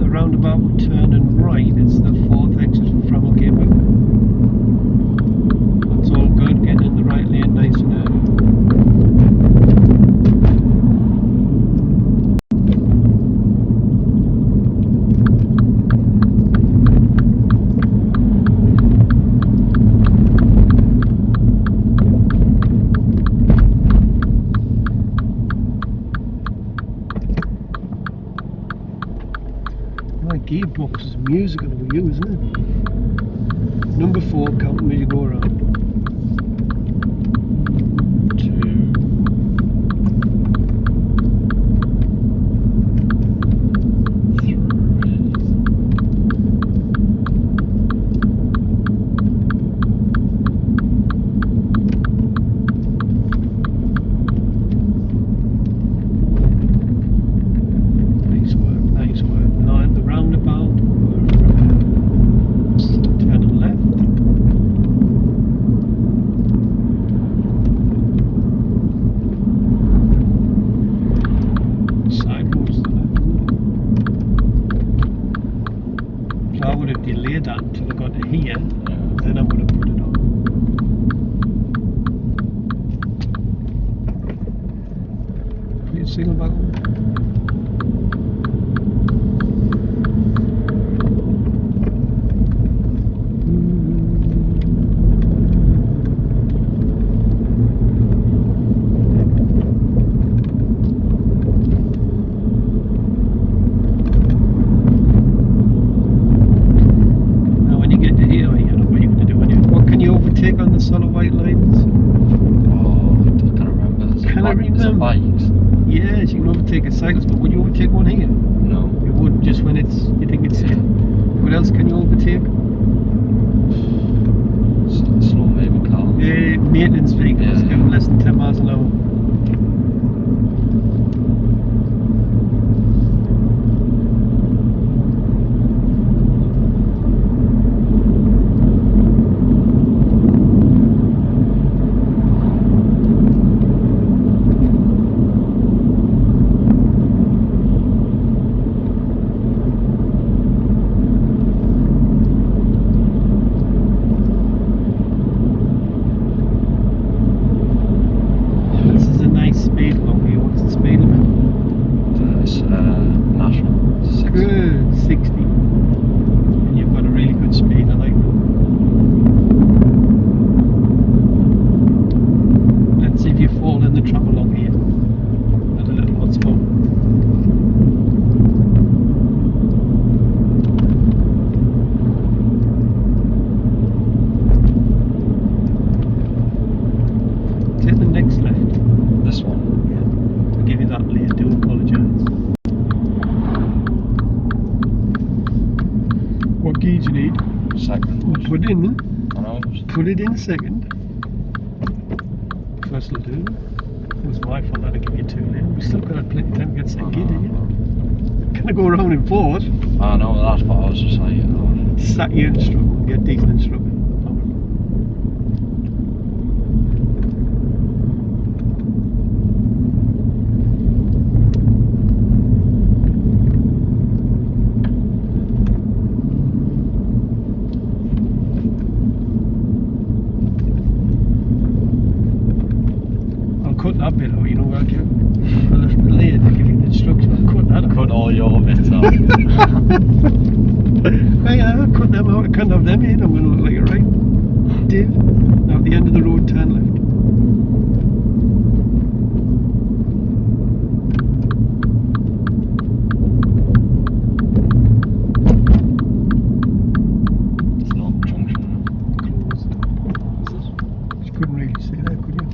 Roundabout will turn and right. It's the fourth exit from Framwell Gateway. That's all good, getting in the right lane nice and early. My gearbox is musical for you, isn't it? Number 4, counting as you go around. 2. Nice work, nice work. Now at the roundabout, we're turning left. Side goes to the left. So I would have delayed that until I got to here, then I would have put it on. Put your signal back on. Take on the solid white lines. Oh, I can't remember. Can I remember? Bikes. Yes, you can overtake a cyclist, but would you overtake one here? No. You would just when you think it's safe. What else can you overtake? Slow maybe car. Maintenance vehicles doing less than 10 miles an hour. key do you need? Second. Put it in then. Manoeuvres. Put it in second. First will do. It was my fault that I give you 2 lanes. We still got plenty of time to get second gear, didn't you? Can I go around in fourth? I know, that's what I was just saying. Sat you instructor, get decent instructor. Cut that bit out, you know what I'll do? I'll lift the lid to give you the instruction. I'll cut that out. Cut all your bits out. I'll cut them out. I can't have them in. I'm going to look like a right div. Now at the end of the road, turn left. It's not junction. Close. You couldn't really see that, could you?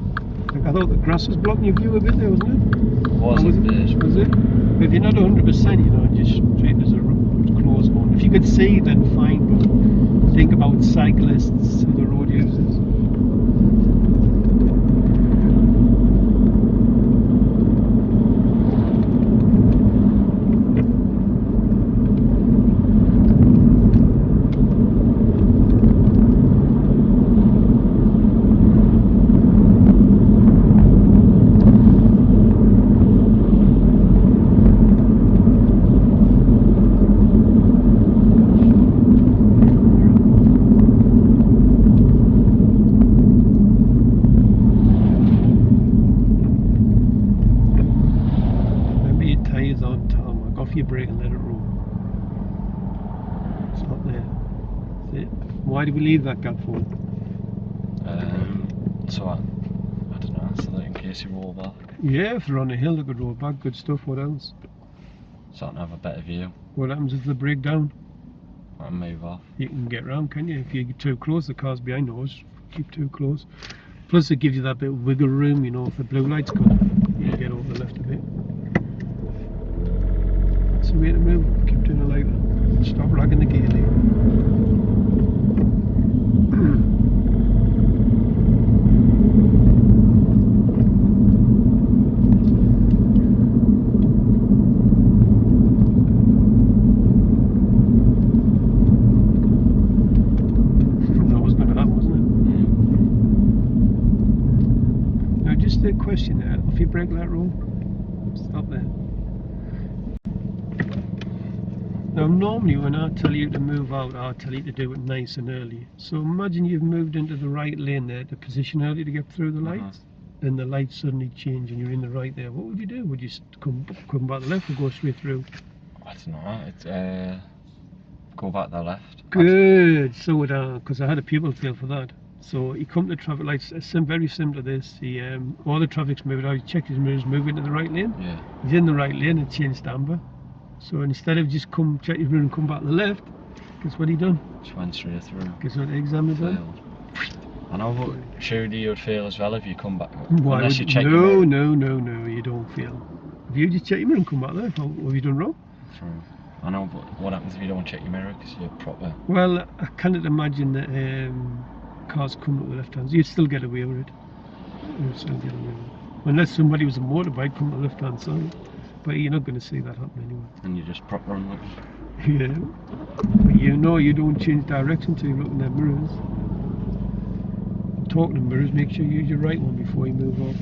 I thought the grass was blocking your view a bit there, wasn't it? Wasn't it? Was it? But if you're not 100%, you know, just treat it as a close one. If you could see, then fine, but think about cyclists and the road users. Your brake and let it roll. Stop there. That's it. Why did we leave that gap for? So I don't know, so that in case you roll back. Yeah, if they're on a hill they could roll back, good stuff. What else? So I can have a better view. What happens if they break down? I can move off. You can get round, can you? If you get too close, the car's behind us. Keep too close. Plus it gives you that bit of wiggle room, you know, if the blue lights come, you can get over the left a bit. That's the way to move. Keep doing it like that. Stop ragging the gear lead. That was going to happen, wasn't it? Now just a question there. If you brake that roll, stop there. Now normally when I tell you to move out, I tell you to do it nice and early. So imagine you've moved into the right lane there to position early to get through the lights, and the lights suddenly change and you're in the right there. What would you do? Would you come back the left or go straight through? I don't know, it's go back to the left. Good, so would I, because I had a pupil fail for that. So he come to traffic lights, very similar to this. He all the traffic's moving out, he checked his mirrors, moved into the right lane. Yeah. He's in the right lane and changed to amber. So instead of just check his mirror and come back to the left, guess what he done? Just went straight through. Guess what the exam is on? Failed. I know, but surely you would fail as well if you come back. Why Unless would you check no, your mirror. no, you don't fail. If you just check your mirror and come back there, what have you done wrong? True. I know, but what happens if you don't check your mirror because you're proper? Well, I cannot imagine that cars come up the left hand. You'd still get away with it. You'd still get away with it. Unless somebody was a motorbike come to the left hand side. But you're not going to see that happen anyway. And you're just proper on looks. Yeah. But you know you don't change direction until you look in their mirrors. Talking to mirrors, make sure you use your right one before you move off.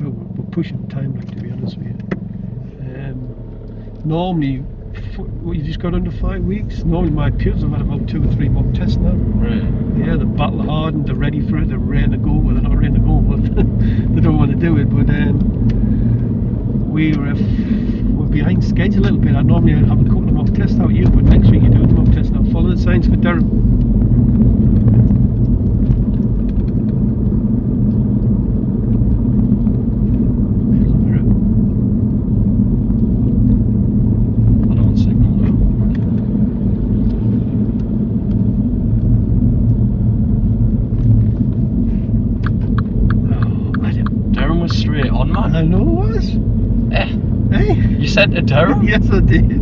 Oh, we're pushing time, like, to be honest with you. Normally, you just got under 5 weeks. Normally my pupils have had about 2 or 3 mock tests now. Really? Yeah, they're battle hardened, they're ready for it, they're ready to go. Well, they're not ready to go, but they don't want to do it. But we're behind schedule a little bit. I normally have a couple of mock tests out here, but next week you do the mock test. Now follow the signs for Durham. Straight on, man. I know it was. Eh? Hey? You sent to Durham? Yes, I did.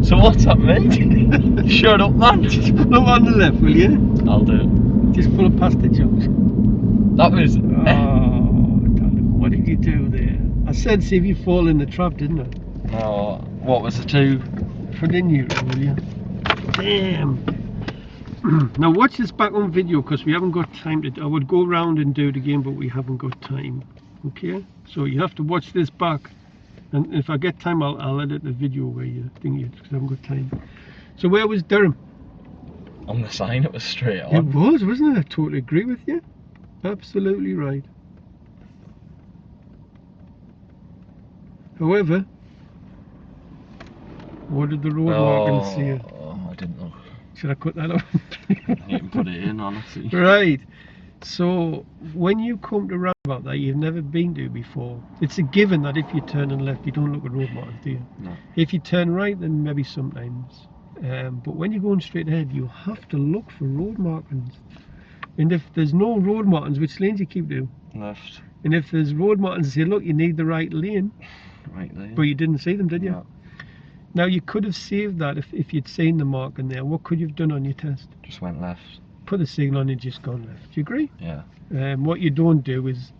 So what's that mean? Shut up, man. Just pull up on the left, will you? I'll do it. Just pull up past the junction. That was... Oh, darling, what did you do there? I said see if you fall in the trap, didn't I? Oh, what was the two? Put in you, will you? Damn. Now watch this back on video because we haven't got time to. I would go around and do it again, but we haven't got time. Okay, so you have to watch this back, and if I get time, I'll edit the video where you think you because I haven't got time. So where was Durham? On the sign, it was straight on. It was, wasn't it? I totally agree with you. Absolutely right. However, what did the road markings say? Oh, I didn't know. Should I cut that off? You can put it in, honestly. Right. So when you come to roundabout that you've never been to before, it's a given that if you turn and left, you don't look at road markings, do you? No. If you turn right, then maybe sometimes. But when you're going straight ahead, you have to look for road markings. And if there's no road markings, which lanes you keep to? Left. And if there's road markings, say, look, you need the right lane. Right there. But you didn't see them, did you? No. Now you could have saved that if you'd seen the mark in there. What could you have done on your test? Just went left. Put the signal on and just gone left. Do you agree? Yeah. What you don't do is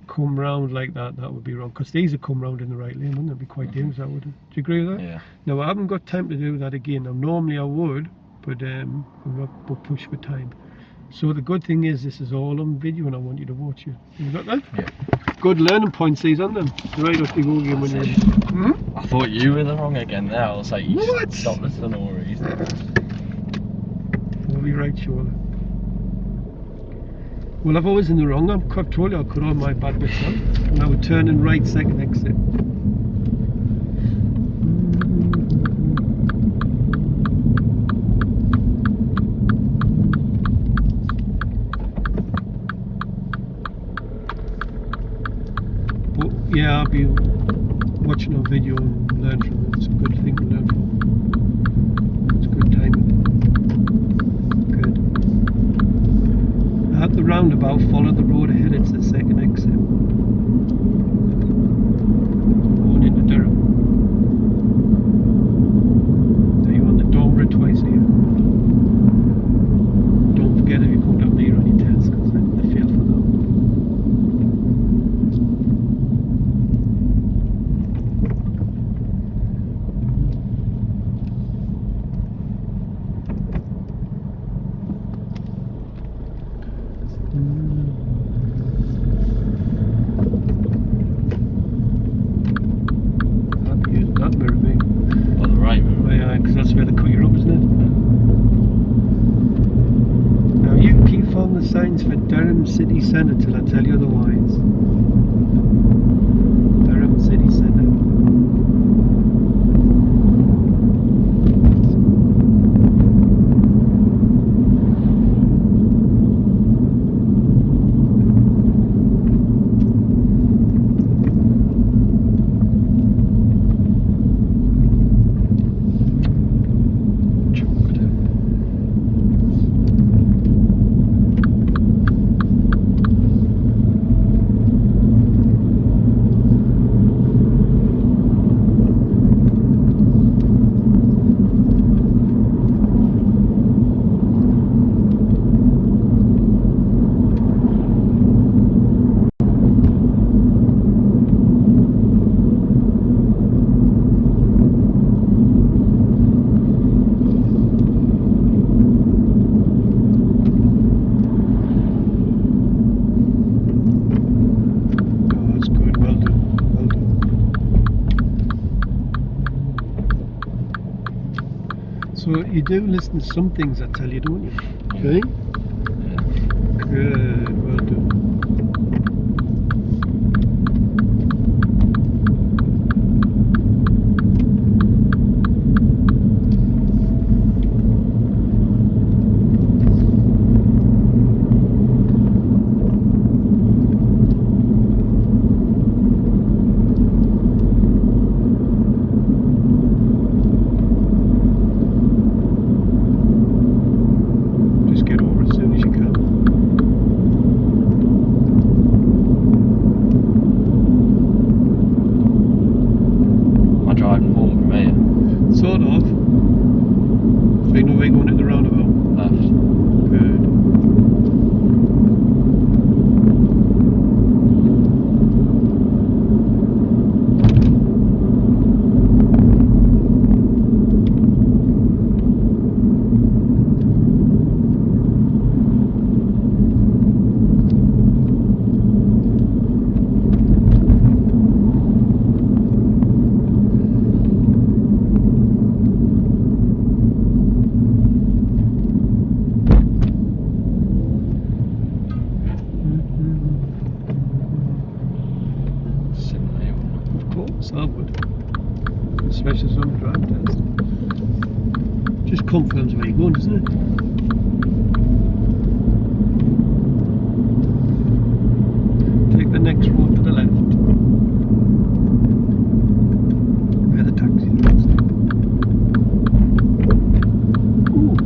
come round like that. That would be wrong. Because these would come round in the right lane, wouldn't it? It'd be quite dangerous, that wouldn't it? Do you agree with that? Yeah. Now I haven't got time to do that again. Now normally I would, but we're pushed for time. So the good thing is this is all on video and I want you to watch it. You got that? Yeah. Good learning points these on them. Right off you go again when you're in. Hmm? I thought you were the wrong again there. I was like, you What? stopped us for no reason. We'll be right, surely. Well, I've always in the wrong. I've told you I'll cut all my bad bits out. And I would turn in right second exit. But yeah, I'll be watching a video and learn from it. It's a good thing to learn from. It's good timing. Good. At the roundabout, follow the road ahead, it's the second exit. Going into Durham. Now you're on the Dover twice here. Don't forget if you come down there on your test, because they fail for that. That mirror me. On the right, Oh, yeah, because that's where they cut you up, isn't it? Now you keep on the signs for Durham City Centre till I tell you otherwise. Durham City Centre. So you do listen to some things I tell you, don't you? Okay? Yeah. Good, well done. Just get over as soon as you can. course, I would. Especially on the drive test. Just confirms where you're going, doesn't it? Take the next road to the left. Where the taxi is. Ooh.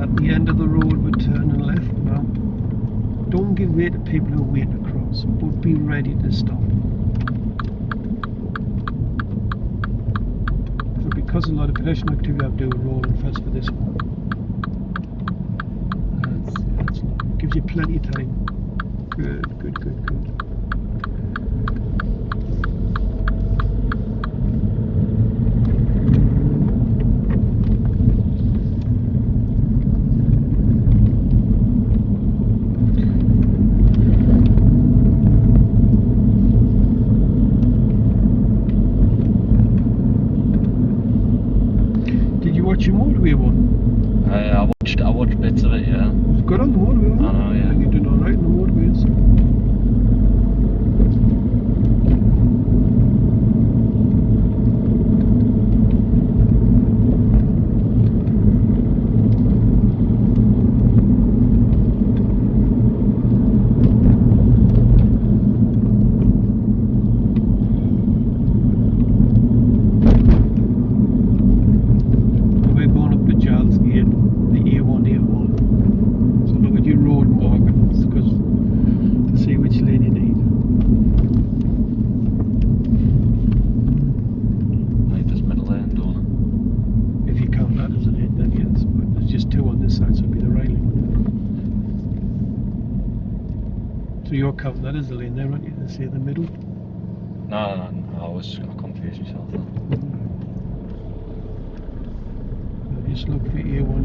At the end of the road, we're turning left now. Don't give way to people who are waiting to cross, but be ready to stop. So because a lot of pedestrian activity, I'm doing rolling first for this one. That's gives you plenty of time. Good. Watch your motorway one. I watched bits of it, yeah. It's good on the motorway one. I know, yeah. I think you're doing alright in the motorways. So you're counting that as a lane there, aren't you? To see the middle? No, I confused myself there. Just look for A1.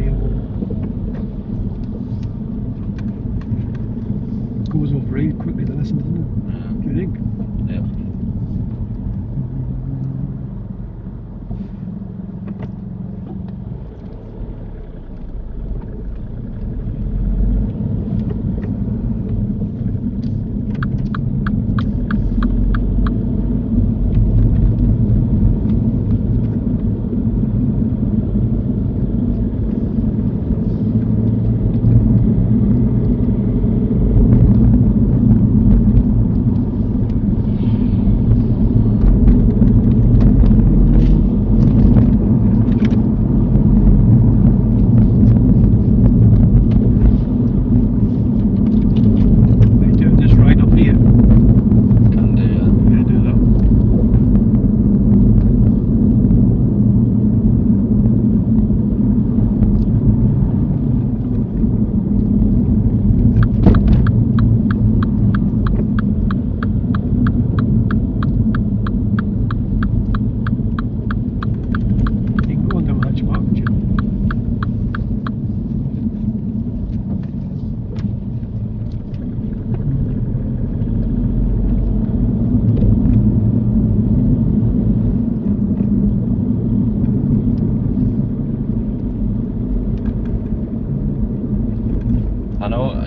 Goes off really quickly, the lesson, doesn't it? Yeah. Do you think? Yeah.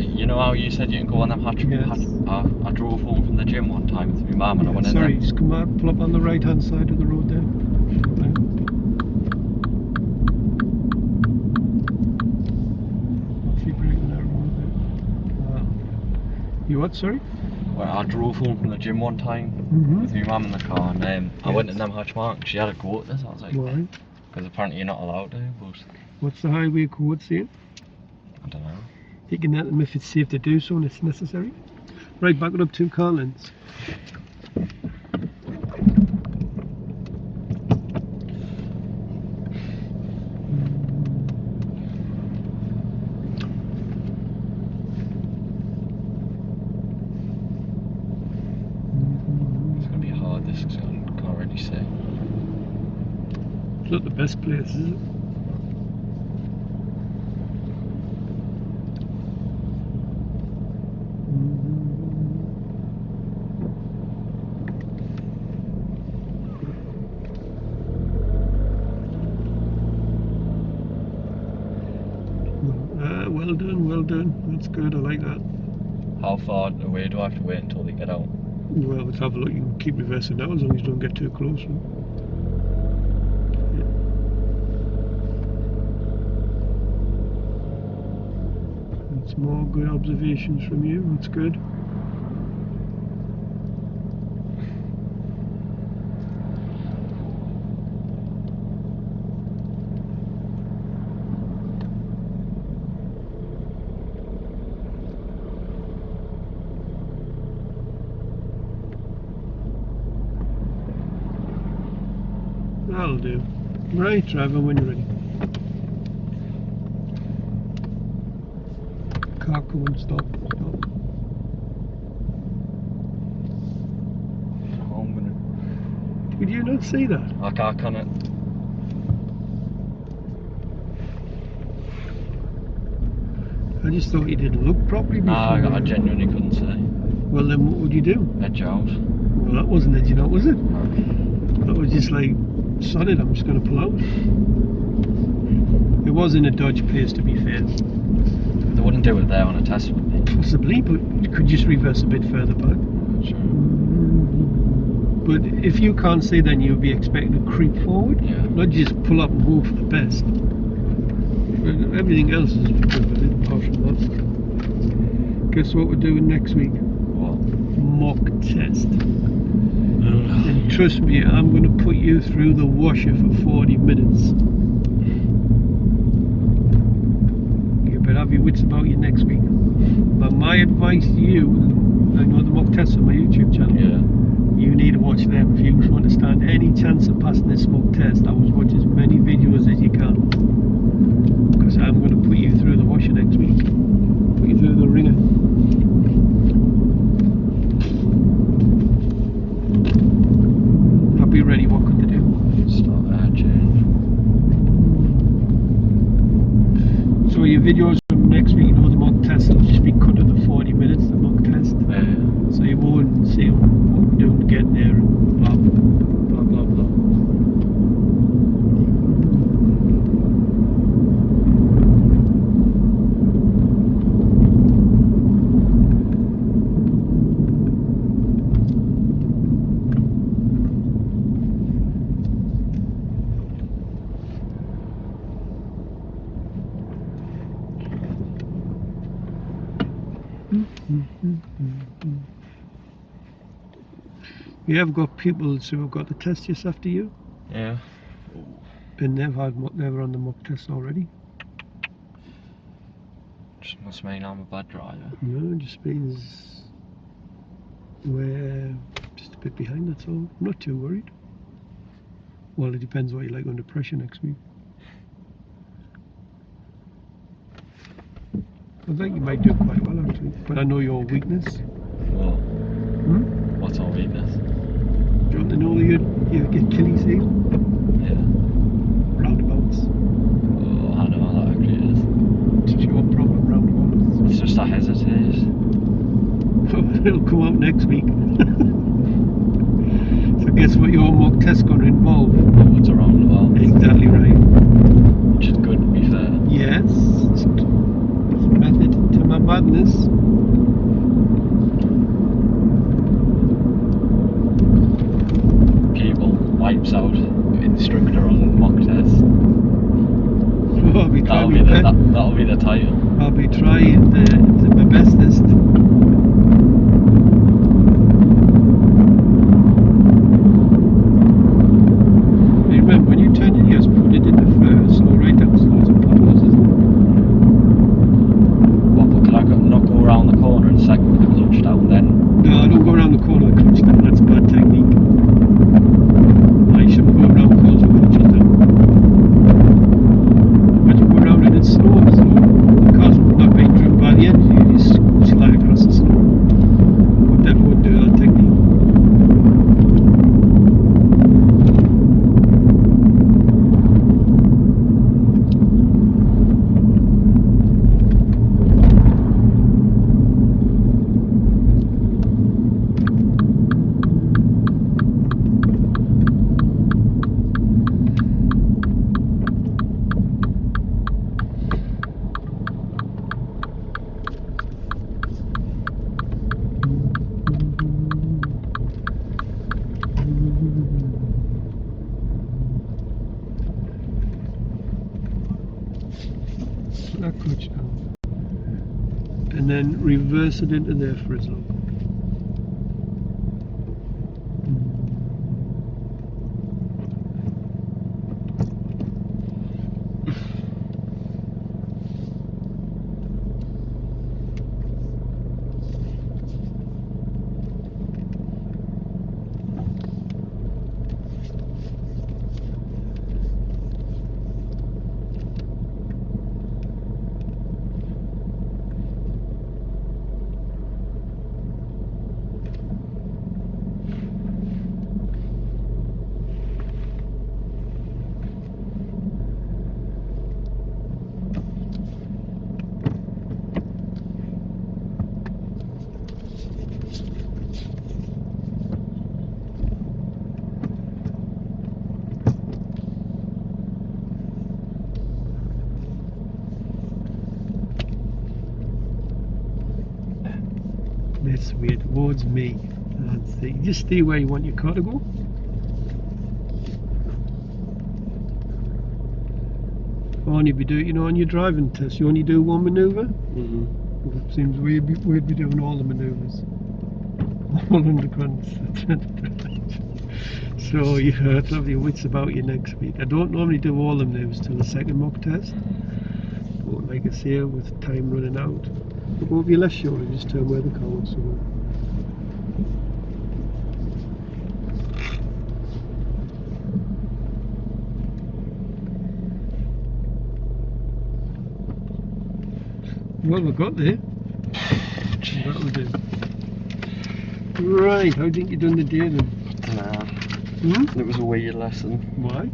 You know how you said you can go on them hatch? Yes. I drove home from the gym one time with my mum and I went in there. Sorry, just come out, pull up on the right hand side of the road there. Right. Off you breaking that road there. You what, sorry? Well, I drove home from the gym one time with my mum in the car and I went in them hatch marks. She had a go at this. I was like, why? Because apparently you're not allowed to, but... What's the highway code saying? I don't know. You can let them if it's safe to do so and it's necessary. Right, back it up 2 car lengths. It's going to be hard, this because I can't really see. It's not the best place, is it? Well, Well done, well done. That's good. I like that. How far away do I have to wait until they get out? Well, let's have a look. You can keep reversing now as long as you don't get too close. Yeah. It's more good observations from you. That's good. That'll do. Right, driver, when you're ready. Car coming, stop, stop. I'm gonna. Did you not see that? I can't it. I just thought you didn't look properly before. Nah, I genuinely couldn't see. Well, then what would you do? Edge out. Well, that wasn't edging out, was it? No. That was just like, sod it, I'm just going to pull out. It was in a dodge place, to be fair. They wouldn't do it there on a test, would they? Possibly, but you could just reverse a bit further back. Sure. But if you can't see, then you'll be expected to creep forward, Yeah. not just pull up and move for the best. But everything else is good, apart from that. Guess what we're doing next week? What? Mock test. And trust me, I'm going to put you through the washer for 40 minutes. You better have your wits about you next week. But my advice to you, I know the mock tests on my YouTube channel. Yeah. You need to watch them if you want to stand any chance of passing this smoke test. I would watch as many videos as you can, because I'm going to put you through the washer next week. Put you through the ringer. I'll be ready. What could to do? Start air change. So your videos from next week, you know, the mock test will just be cut to the 40 minutes. The mock test. Yeah. So you won't see what we're doing to get there and blah blah blah blah. You have got pupils who have got the test just after you, Yeah. and they've run the mock test already. Just must mean I'm a bad driver. No, it just means we're just a bit behind, that's all. I'm not too worried. Well, it depends what you like under pressure next week. I think you might do quite well actually, but I know your weakness. What? Hmm? What's our weakness? Do you want to know your Achilles heel? Yeah. Roundabouts. Oh, I know how that actually is. It's your problem, roundabouts. It's just I hesitate. It'll come out next week. So guess what your mock test's going to involve? What's a roundabout? Exactly right. Which is good, to be fair. Yes. It's method to my madness. People wipes out instructor on mock test. I'll be That'll trying be the title. I'll be trying my bestest. Remember, when you turn your ears, put it in the first, slow right down, slow to pause, isn't it? What, but can I not go around the corner in a second with the clutch down then? No, don't go around the corner with the clutch down, that's bad technique. No, you shouldn't go around corners with clutches down. But you go around it in slow, so the car's not being driven by the engine, you just slide across the snow. But that wouldn't do that technique. and then reverse it into there for us, look. This way towards me. That's it. Just stay where you want your car to go. Only be doing, on your driving test, you only do one manoeuvre. Mm-hmm. It seems we'd be doing all the manoeuvres. All under consent. So you have to have your wits about you next week. I don't normally do all the manoeuvres till the second mock test. But like I say, with time running out. But over your left shoulder, just turn where the car wants to go. Well, we've got there. That'll do. Right, how do you think you done the day then? It was a weird lesson. Why?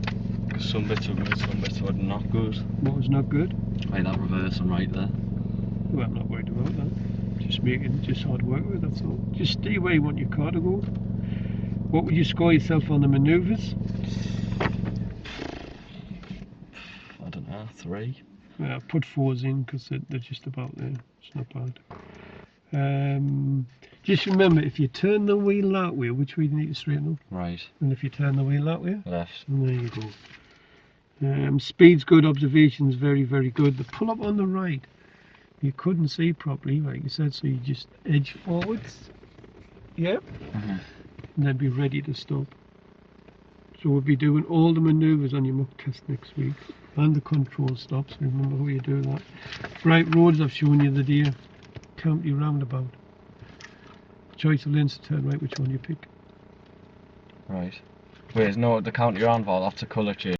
Because some bits were good, some bits were not good. What was not good? Like that reversing right there. Well, I'm not worried about that. Just hard work with it, that's all. Just stay where you want your car to go. What would you score yourself on the manoeuvres? I don't know, 3. Yeah, put 4s in because they're just about there. It's not bad. Just remember, if you turn the wheel that way, which way do you need to straighten up? Right. And if you turn the wheel that way? Left. And there you go. Speed's good, observation's very, very good. The pull up on the right, you couldn't see properly, like you said, so you just edge forwards. Yep. And then be ready to stop. So we'll be doing all the manoeuvres on your mock test next week. And the control stops, remember how you do that. Right roads I've shown you the day. County roundabout. Choice of lanes to turn right, which one you pick? Right. Wait, no, the county roundabout, that's a colour change.